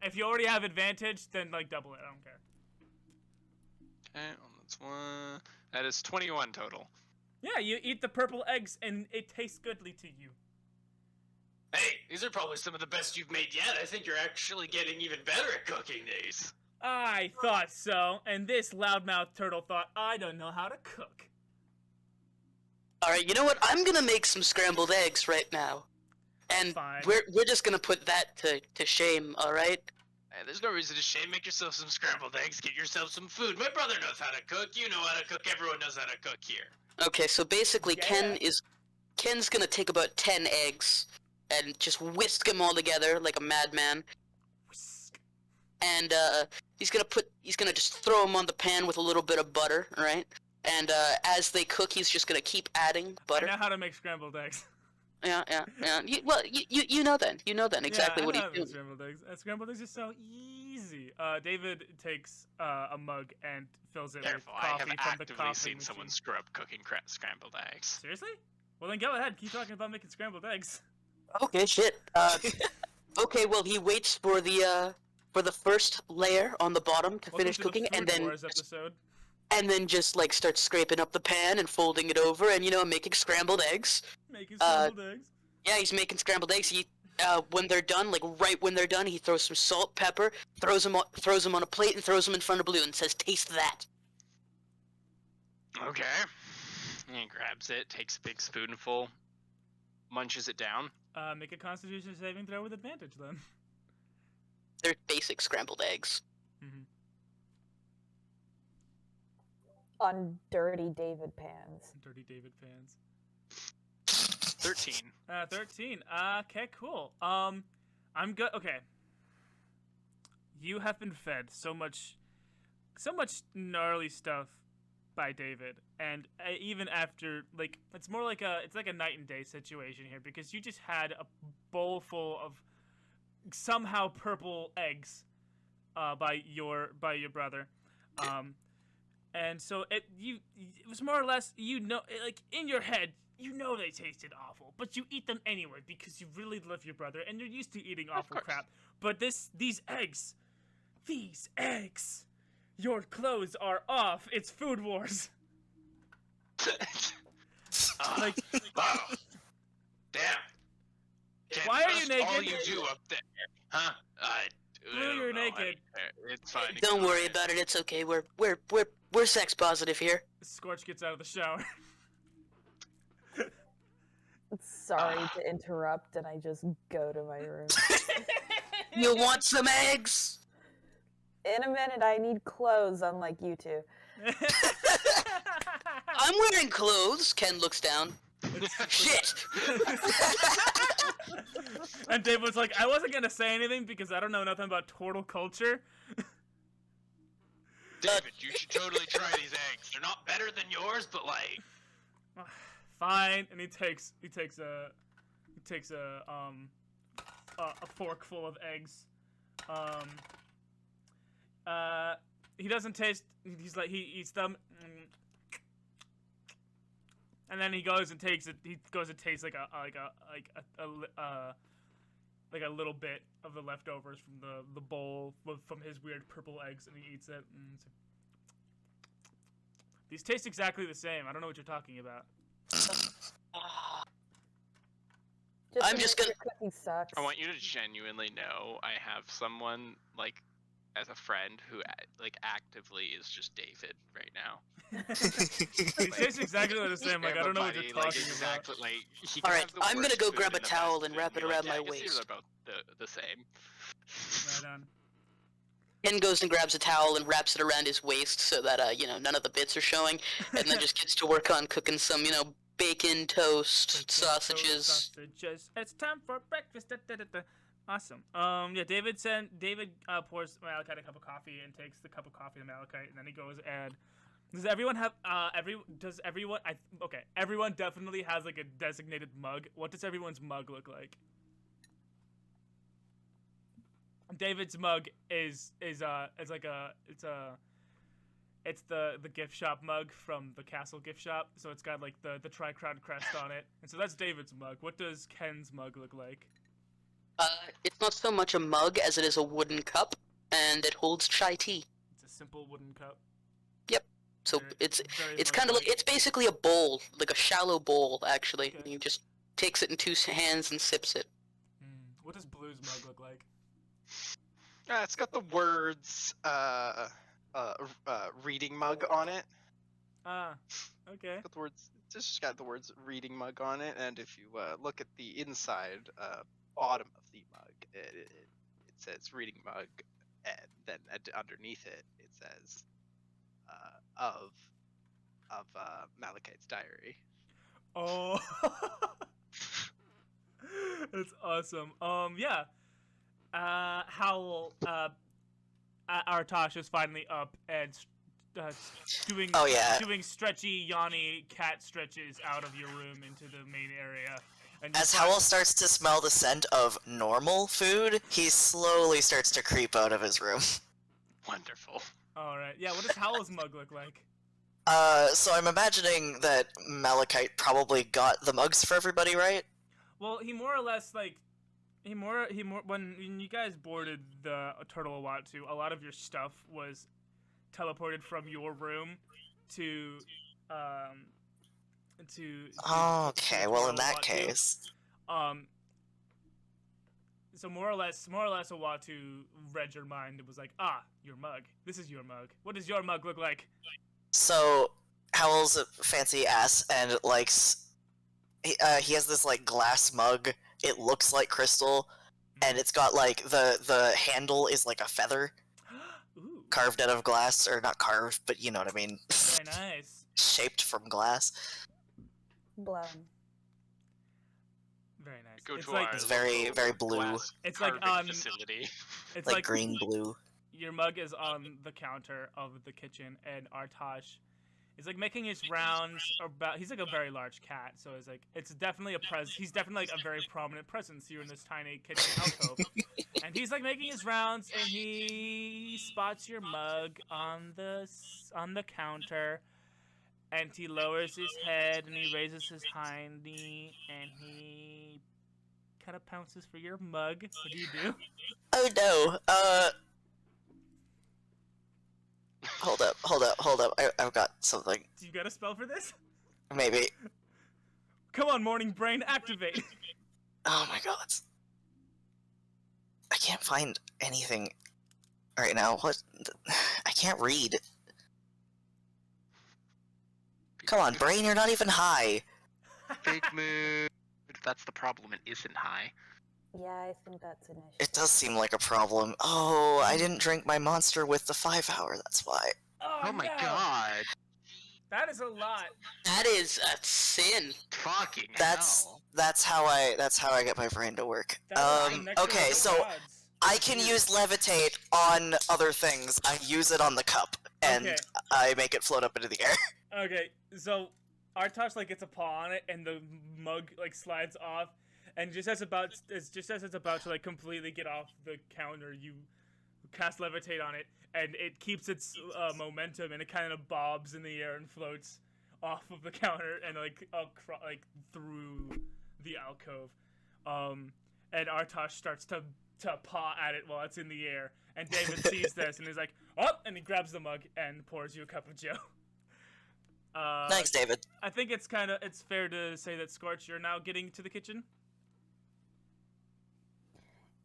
If you already have advantage, then like double it. I don't care. Okay, well, that's one. That is 21 total. Yeah, you eat the purple eggs, and it tastes goodly to you. Hey, these are probably some of the best you've made yet. I think you're actually getting even better at cooking these. I thought so, and this loudmouth turtle thought I don't know how to cook. Alright, you know what? I'm gonna make some scrambled eggs right now. And Fine. we're just gonna put that to shame, alright? Hey, there's no reason to shame. Make yourself some scrambled eggs. Get yourself some food. My brother knows how to cook. You know how to cook. Everyone knows how to cook here. Okay, so basically Yeah. Ken's gonna take about 10 eggs and just whisk them all together like a madman. And he's gonna just throw them on the pan with a little bit of butter, right? And as they cook, he's just gonna keep adding butter. I know how to make scrambled eggs. Yeah. You know then exactly what he's doing. Scrambled eggs. Scrambled eggs are so easy. David takes a mug and fills it Careful, with I coffee have from the actively coffee seen machine. someone screw up cooking scrambled eggs. Seriously? Well then go ahead. Keep talking about making scrambled eggs. Okay, shit. Okay, well he waits for the first layer on the bottom to finish cooking, and then just like starts scraping up the pan and folding it over, and making scrambled eggs. Making scrambled eggs. Yeah, he's making scrambled eggs. He when they're done, like right when they're done, he throws some salt, pepper, throws them on a plate, and throws them in front of Blue and says, "Taste that." Okay. And he grabs it, takes a big spoonful, munches it down. Make a Constitution saving throw with advantage then. They're basic scrambled eggs. Mm-hmm. On dirty David pans. Dirty David pans. 13. 13. Okay, cool. I'm good. Okay. You have been fed so much so much gnarly stuff by David, and even after, like, it's like a night and day situation here, because you just had a bowl full of somehow purple eggs by your brother, and so it was more or less, like, in your head, they tasted awful, but you eat them anyway because you really love your brother and you're used to eating awful crap. But these eggs, your clothes are off. It's Food Wars. Like, wow. Damn. Ken, why are you naked? All you do up there, huh? Blue, you're naked. It's fine. Don't worry about it. It's okay. We're sex positive here. Skortch gets out of the shower. Sorry to interrupt, and I just go to my room. You want some eggs? In a minute, I need clothes, unlike you two. I'm wearing clothes. Ken looks down. Shit! And Dave was like, I wasn't gonna say anything because I don't know nothing about turtle culture. David, you should totally try these eggs. They're not better than yours, but like... Fine, and he takes a fork full of eggs. He doesn't taste. He's like, he eats them, and then he goes and takes it. He goes and tastes like a little bit of the leftovers from the bowl from his weird purple eggs, and he eats it. These taste exactly the same. I don't know what you're talking about. I'm just gonna. Cookie sucks. I want you to genuinely know I have someone, like, as a friend who, like, actively is just David right now. It tastes exactly the same. Like, I don't know what you're talking exactly, about. Like, he All can right, have the I'm gonna worst go food grab a and the towel best and food, wrap it you're around like, my yeah, I guess these waist. are about the same. Right on. Ken goes and grabs a towel and wraps it around his waist so that none of the bits are showing, and then just gets to work on cooking some bacon, toast, sausages. It's time for breakfast. Da, da, da, da. Awesome. Yeah, David pours Malachite a cup of coffee and takes the cup of coffee to Malachite, and then he goes and does everyone have everyone definitely has like a designated mug. What does everyone's mug look like? David's mug is the gift shop mug from the castle gift shop, so it's got like the tri-crown crest on it, and so that's David's mug. What does Ken's mug look like? It's not so much a mug as it is a wooden cup, and it holds chai tea. It's a simple wooden cup. Yep. So Very- it's very kind of much like, it's basically a bowl, like a shallow bowl actually. Okay. He just takes it in two hands and sips it. What does Blue's mug look like? It's got the words reading mug on it. Ah, okay. Got the words. It's just got the words reading mug on it, and if you look at the inside bottom of the mug, it says reading mug, and then underneath it says of Malachite's diary. Oh, that's awesome. Yeah. Howle, Artosh is finally up and doing stretchy, yawny cat stretches out of your room into the main area. And As Howle starts to smell the scent of normal food, he slowly starts to creep out of his room. Wonderful. All right. Yeah. What does Howle's mug look like? So I'm imagining that Malachite probably got the mugs for everybody, right? Well, he more or less like. When you guys boarded the Turtle Awatu, a lot of your stuff was teleported from your room to Okay, well in that case. So more or less Awatu read your mind. It was like, your mug. This is your mug. What does your mug look like? So Howle's a fancy ass and likes. He has this like glass mug. It looks like crystal, and it's got like the handle is like a feather. Ooh. Carved out of glass, or not carved, but you know what I mean. Very nice. Shaped from glass. Blown. Very nice. Go It's to like our It's very, local very blue. glass It's like carving facility. it's Like green blue. your mug is on the counter of the kitchen, and Artosh is like making his rounds about. He's like a very large cat, so it's definitely a he's definitely like a very prominent presence here in this tiny kitchen alcove. And he's like making his rounds, and he spots your mug on the counter, and he lowers his head and he raises his hind knee, and he kind of pounces for your mug. What do you do? Oh no. Hold up. I've got something. Do you got a spell for this? Maybe. Come on, morning brain, activate. Oh my god. I can't find anything right now. What? I can't read. Come on, brain, you're not even high. Big mood. That's the problem. It isn't high. Yeah, I think that's an issue. It does seem like a problem. Oh, I didn't drink my monster with the 5-hour, that's why. Oh my no. god. That is a lot. That is a sin. Fucking That's hell. that's how I get my brain to work. That is next to Okay, the so gods. I can use levitate on other things. I use it on the cup, and Okay. I make it float up into the air. Okay, so Artosh like gets a paw on it, and the mug like slides off, and just as it's about to like completely get off the counter, you cast levitate on it, and it keeps its momentum, and it kind of bobs in the air and floats off of the counter and like through the alcove. And Artosh starts to paw at it while it's in the air, and David sees this and he's like, "Oh!" and he grabs the mug and pours you a cup of Joe. Thanks, David. I think it's fair to say that Skortch, you're now getting to the kitchen.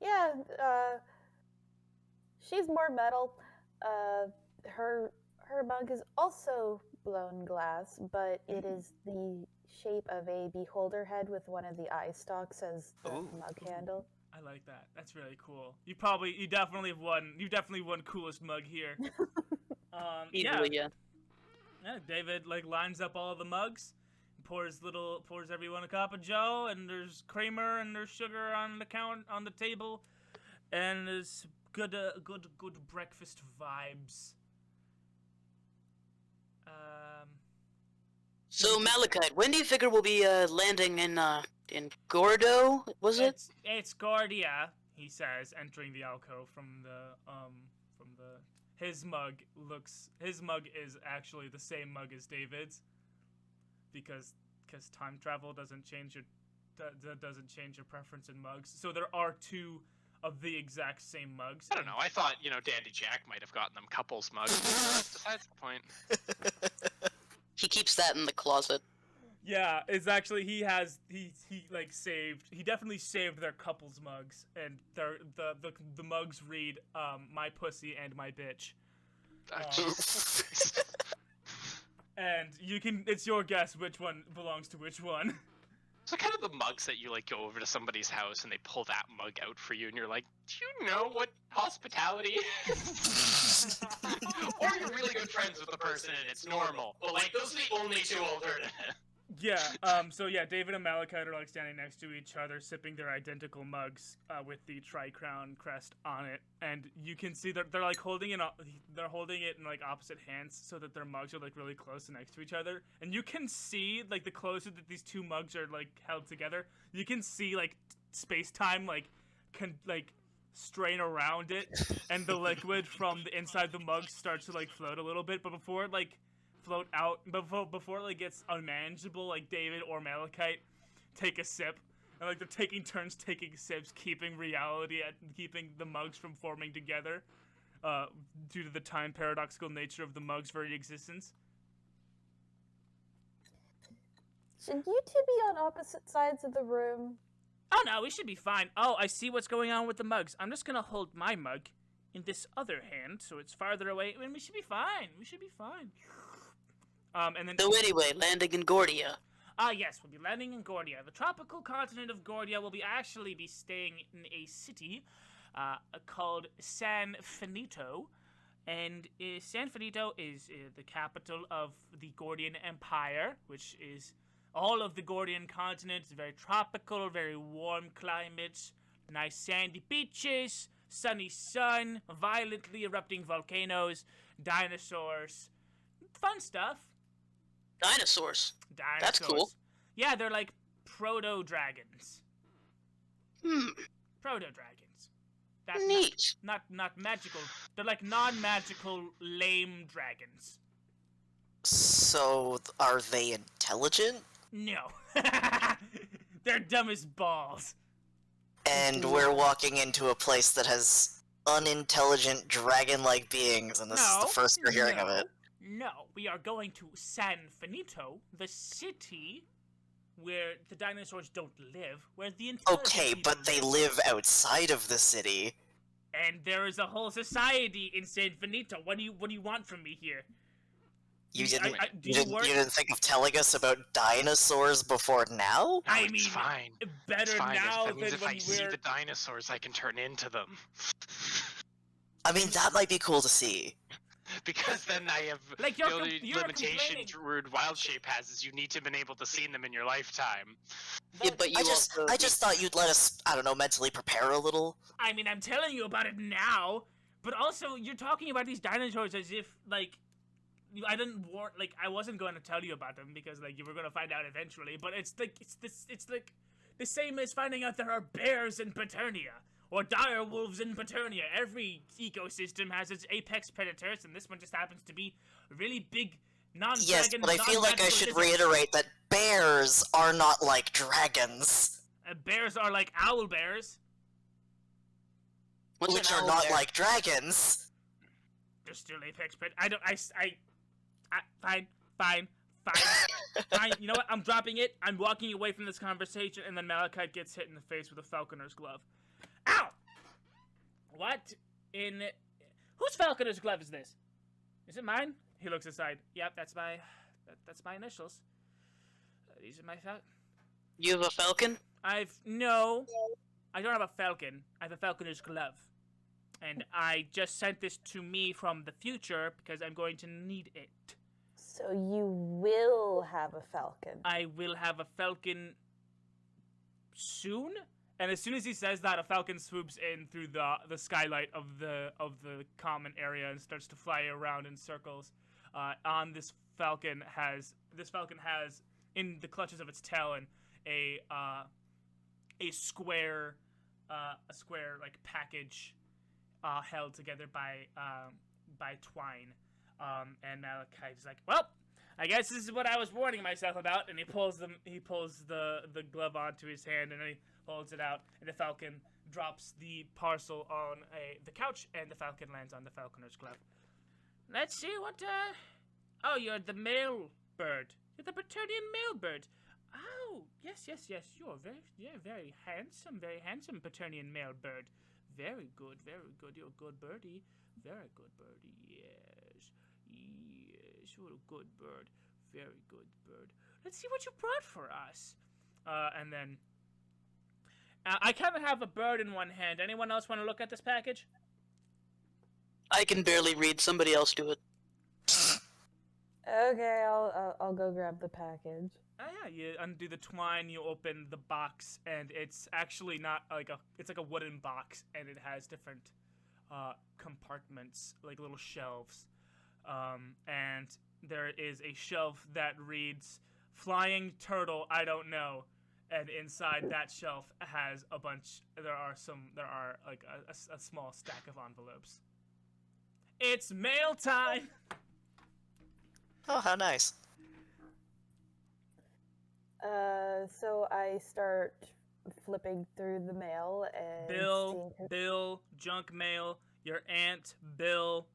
Yeah, she's more metal. Her mug is also blown glass, but it is the shape of a beholder head with one of the eye stalks as the mug handle. I like that. That's really cool. You definitely won coolest mug here. Easily, yeah. Yeah, David like lines up all the mugs, pours everyone a cup of Joe, and there's creamer and there's sugar on the table, and there's good breakfast vibes. So Malachite, when do you figure we'll be landing in Gordo? Was it? It's Gordia, he says, entering the alcove from the his mug is actually the same mug as David's, because time travel doesn't change your preference in mugs. So there are two of the exact same mugs. I don't know. I thought, Dandy Jack might have gotten them couples mugs. Besides the point. He keeps that in the closet. Yeah, it's actually he definitely saved their couples mugs, and the mugs read my pussy and my bitch. And it's your guess which one belongs to which one. So kind of the mugs that you go over to somebody's house and they pull that mug out for you and you're like, do you know what hospitality is? Or you're really good friends with the person and it's normal. But those are the only two alternatives. Yeah, so yeah, David and Malachite are standing next to each other, sipping their identical mugs with the Tri-Crown crest on it, and you can see that they're holding it in opposite hands so that their mugs are really close next to each other, and you can see the closer that these two mugs are held together, you can see space-time strain around it, and the liquid from the inside the mug starts to float a little bit, but before it float out before it gets unmanageable, David or Malachite take a sip, and they're taking turns taking sips, keeping the mugs from forming together due to the time paradoxical nature of the mug's very existence. Should you two be on opposite sides of the room? Oh no, we should be fine. Oh, I see what's going on with the mugs. I'm just gonna hold my mug in this other hand so it's farther away, and we should be fine. And then. So anyway, landing in Gordia. Yes, we'll be landing in Gordia. The tropical continent of Gordia will be staying in a city called San Finito. And San Finito is the capital of the Gordian Empire, which is all of the Gordian continent. It's very tropical, very warm climate, nice sandy beaches, sunny sun, violently erupting volcanoes, dinosaurs, fun stuff. Dinosaurs. That's cool. Yeah, they're like proto-dragons. Proto-dragons. That's neat. Not magical. They're like non-magical, lame dragons. So, are they intelligent? No. They're dumb as balls. And we're walking into a place that has unintelligent dragon-like beings, and this is the first we're hearing of it. No, we are going to San Finito, the city where the dinosaurs don't live, where the intelligent Okay, people but they live outside of the city. And there is a whole society in San Finito. What do you want from me here? You didn't think of telling us about dinosaurs before now? I mean, it's fine. Better it's fine. now that means than if when I see the dinosaurs, I can turn into them. I mean, that might be cool to see. Because then I have like the only limitation Rude Wild Shape has is you need to have been able to see them in your lifetime. Yeah, but you I just thought you'd let us, I don't know, mentally prepare a little. I mean, I'm telling you about it now, but also you're talking about these dinosaurs as if like I didn't warn, like I wasn't going to tell you about them because like you were going to find out eventually. But it's like the same as finding out there are bears in Paternia. Or dire wolves in Paternia. Every ecosystem has its apex predators, and this one just happens to be a really big, non-dragon, yes, but I feel like I should reiterate that bears are not like dragons. Bears are like owl bears. Which are not like dragons. They're still apex predators. Fine. Fine. You know what? I'm dropping it. I'm walking away from this conversation, and then Malachite gets hit in the face with a falconer's glove. Ow! What in... Whose falconer's glove is this? Is it mine? He looks aside. Yep, that's my initials. These are my You have a falcon? No. I don't have a falcon. I have a falconer's glove. And I just sent this to me from the future because I'm going to need it. So you will have a falcon. I will have a falcon soon? And as soon as he says that, a falcon swoops in through the skylight of the common area and starts to fly around in circles. This falcon has in the clutches of its talon a square like package held together by twine. And Malachite is like, well, I guess this is what I was warning myself about. And he pulls the glove onto his hand and he holds it out, and the falcon drops the parcel on the couch, and the falcon lands on the falconer's glove. Let's see what, Oh, you're the male bird. You're the Paternian male bird. Oh, yes. You're very handsome Paternian male bird. Very good. You're a good birdie. Very good birdie, yes. You're a good bird. Very good bird. Let's see what you brought for us. And then... I kind of have a bird in one hand. Anyone else want to look at this package? I can barely read. Somebody else do it. Okay, I'll go grab the package. Oh yeah, you undo the twine, you open the box, and it's actually not like it's like a wooden box, and it has different compartments, like little shelves. And there is a shelf that reads, Flying Turtle, I don't know. And inside that shelf has a bunch. There are like a small stack of envelopes. It's mail time. Oh, how nice. So I start flipping through the mail and Bill, junk mail. Your aunt, Bill.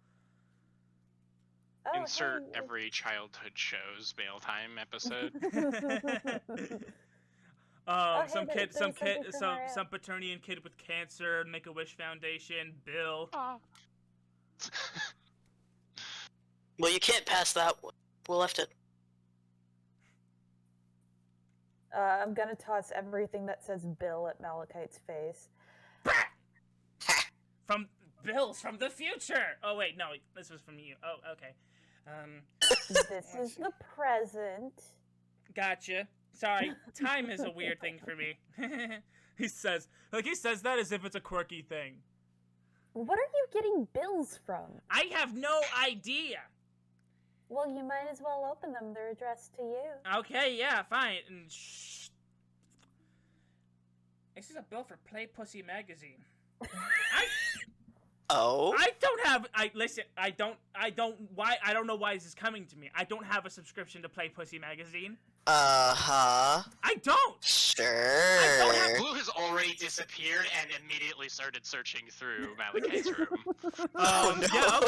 Oh, Insert hey. every childhood show's mail time episode. Some Paternian kid with cancer, Make-A-Wish Foundation, Bill. Well, you can't pass that one. We left it. I'm gonna toss everything that says Bill at Malachite's face. From Bill's from the future! Oh wait, no, this was from you. Oh, okay. This is the present. Gotcha. Sorry, time is a weird thing for me. He says that as if it's a quirky thing. What are you getting bills from? I have no idea. Well, you might as well open them. They're addressed to you. Okay, yeah, fine. And shh. This is a bill for Play Pussy magazine. I don't have. Listen. I don't know why this is coming to me. I don't have a subscription to Play Pussy magazine. I don't. Sure. Blue has already disappeared and immediately started searching through Malachi's room. Yeah.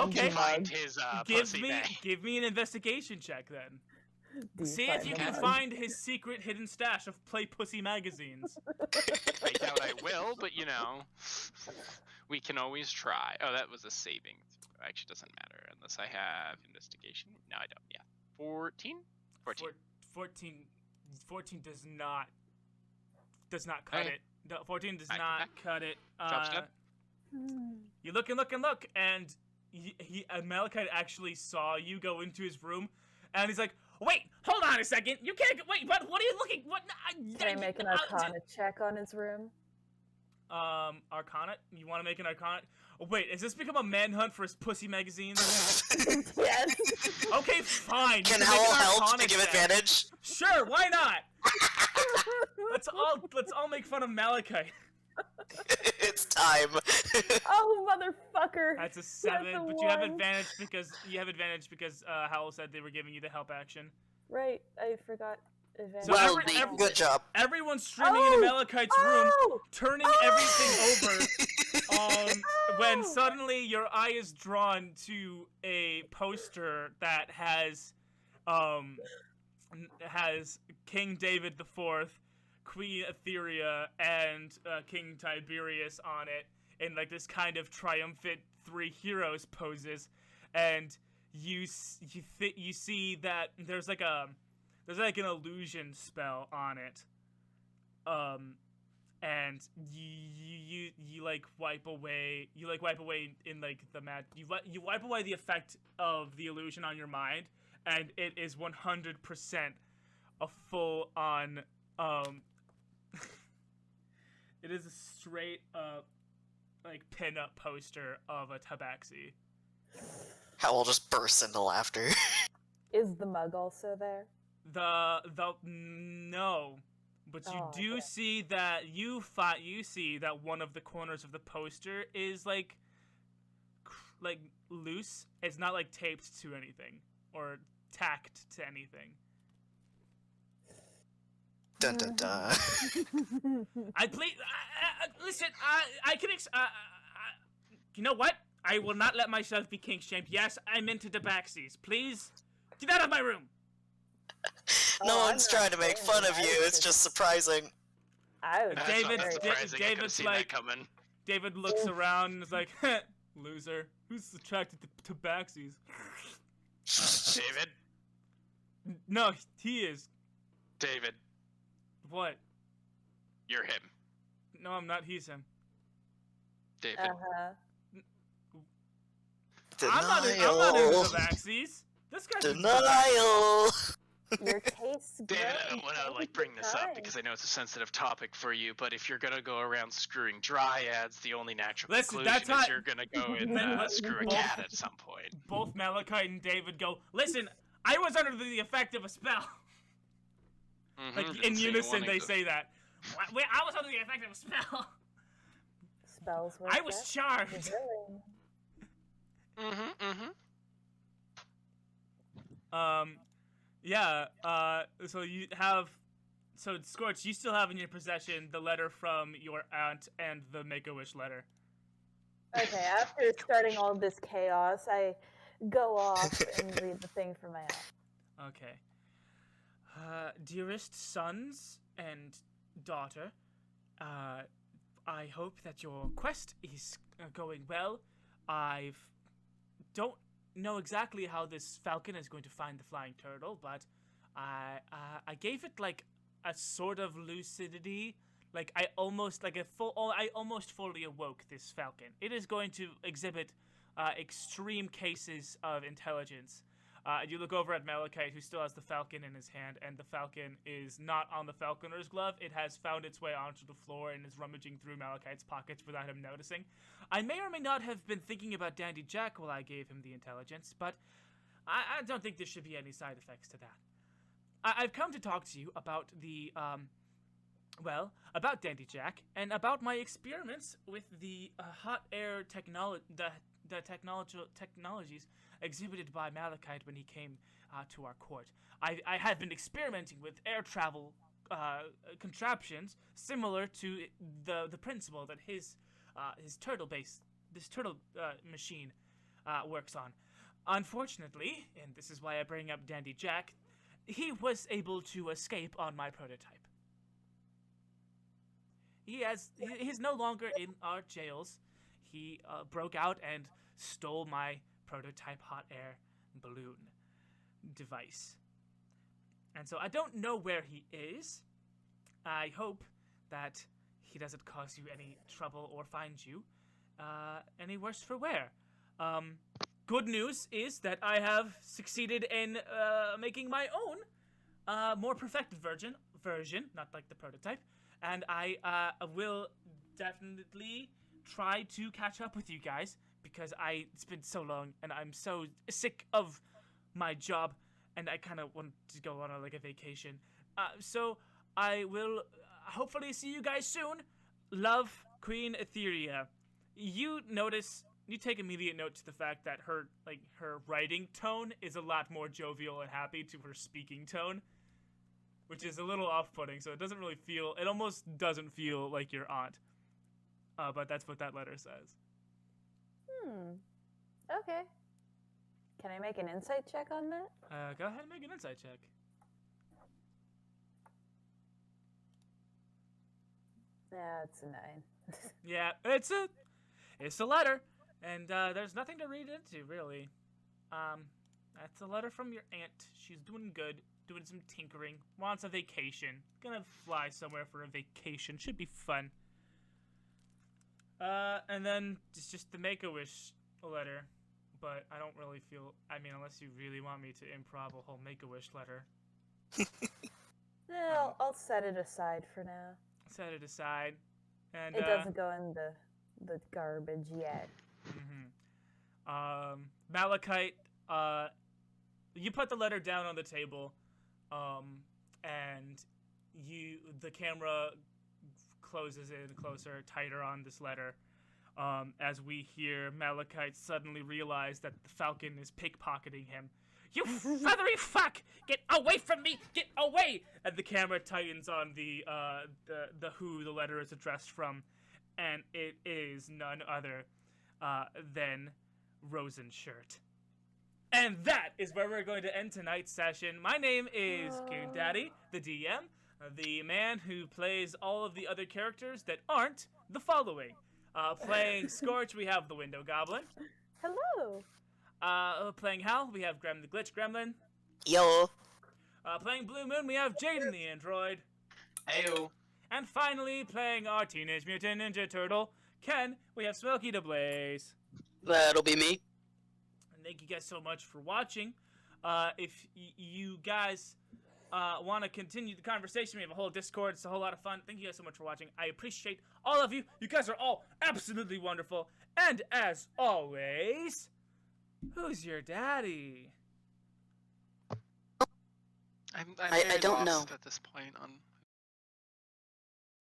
Okay. To find his pussy bag. Give me an investigation check then. See if you can find his secret hidden stash of Play Pussy magazines. I doubt I will, but you know, we can always try. Oh, that was a saving. Actually, doesn't matter unless I have investigation. No, I don't. Yeah, 14. 14 does not cut it. No, 14 does not cut it. You look, and Malachite actually saw you go into his room, and he's like, "Wait, hold on a second. You can't. Wait, what are you looking? What? Can I make an Arcana check on his room? Arcana? You want to make an Arcana? Oh, wait, has this become a manhunt for his pussy magazines? Yes. Okay, fine. Can Howle help to give advantage? Sure, why not? Let's all make fun of Malachite. It's time. Oh, motherfucker. That's a 7, but you have advantage because Howle said they were giving you the help action. Right, I forgot. So good job. Everyone's streaming into Malachite's room, turning everything over. When suddenly your eye is drawn to a poster that has King David IV, Queen Etheria, and King Tiberius on it in like this kind of triumphant 3 heroes poses, and you see that there's like an illusion spell on it, and you like wipe away in like the you wipe away the effect of the illusion on your mind, and it is 100% a full on it is a straight up like pin-up poster of a tabaxi. Howell just bursts into laughter. Is the mug also there? No, but you see that you see that one of the corners of the poster is like loose. It's not like taped to anything or tacked to anything. Dun dun dun. Listen. I can. You know what? I will not let myself be kink shamed. Yes, I'm into tabaxis. Please, get out of my room. No one's trying to make fun of you. It's just surprising. David's like, David looks around and is like, loser. Who's attracted to tabaxis? David? No, he is. David. What? You're him. No, I'm not. He's him. David. I'm not into tabaxis. This guy's denial. Your taste. David, I don't want to bring this up because I know it's a sensitive topic for you, but if you're gonna go around screwing dryads, the only natural conclusion is you're gonna go and screw a cat at some point. Both Malachite and David go, listen, I was under the effect of a spell. Like in unison, they say that. Wait, I was under the effect of a spell. Spells work. I was charged. Yeah, so you have, Skortch, you still have in your possession the letter from your aunt and the Make-A-Wish letter. Okay, after starting all of this chaos, I go off and read the thing from my aunt. Okay. Dearest sons and daughter, I hope that your quest is going well. Don't know exactly how this falcon is going to find the flying turtle, but I gave it like a sort of lucidity, like I almost fully awoke this falcon. It is going to exhibit extreme cases of intelligence. You look over at Malachite, who still has the falcon in his hand, and the falcon is not on the falconer's glove. It has found its way onto the floor and is rummaging through Malachite's pockets without him noticing. I may or may not have been thinking about Dandy Jack while I gave him the intelligence, but I don't think there should be any side effects to that. I've come to talk to you about the, about Dandy Jack, and about my experiments with the hot air technologies exhibited by Malachite when he came to our court. I have been experimenting with air travel contraptions similar to the principle that his turtle machine works on. Unfortunately, and this is why I bring up Dandy Jack, he was able to escape on my prototype. He's no longer in our jails. He broke out and stole my prototype hot air balloon device. And so I don't know where he is. I hope that he doesn't cause you any trouble or find you any worse for wear. Good news is that I have succeeded in making my own more perfected version, not like the prototype, and I will definitely try to catch up with you guys, because it's been so long and I'm so sick of my job and I kind of want to go on a vacation. So I will hopefully see you guys soon. Love, Queen Etheria. You take immediate note to the fact that her writing tone is a lot more jovial and happy to her speaking tone, which is a little off-putting, so it almost doesn't feel like your aunt. But that's what that letter says. Okay. Can I make an insight check on that? Go ahead and make an insight check. Yeah, it's a 9. Yeah, it's a letter, and there's nothing to read into, really. That's a letter from your aunt. She's doing good, doing some tinkering, wants a vacation. Gonna fly somewhere for a vacation. Should be fun. And then it's just the Make-A-Wish letter, but I don't really feel, unless you really want me to improv a whole Make-A-Wish letter. No, I'll set it aside for now. Set it aside. And it doesn't go in the garbage yet. Malachite, you put the letter down on the table, and the camera closes in closer, tighter on this letter, as we hear Malachite suddenly realize that the falcon is pickpocketing him. You feathery fuck! Get away from me! Get away! And the camera tightens on the who the letter is addressed from, and it is none other than Rosenshirt. And that is where we're going to end tonight's session. My name is Goon Daddy, the DM, the man who plays all of the other characters that aren't the following. Playing Skortch, we have the Window Goblin. Hello. Playing Howle, we have Grem the Glitch Gremlin. Yo. Playing Blu Moon, we have Jyden the Android. Heyo. And finally, playing our Teenage Mutant Ninja Turtle, Ken, we have SmokeyDBlaze. That'll be me. And thank you guys so much for watching. If you guys want to continue the conversation, we have a whole Discord. It's a whole lot of fun. Thank you guys so much for watching. I appreciate all of you. You guys are all absolutely wonderful. And as always, who's your daddy? I'm I very don't lost know. at this point on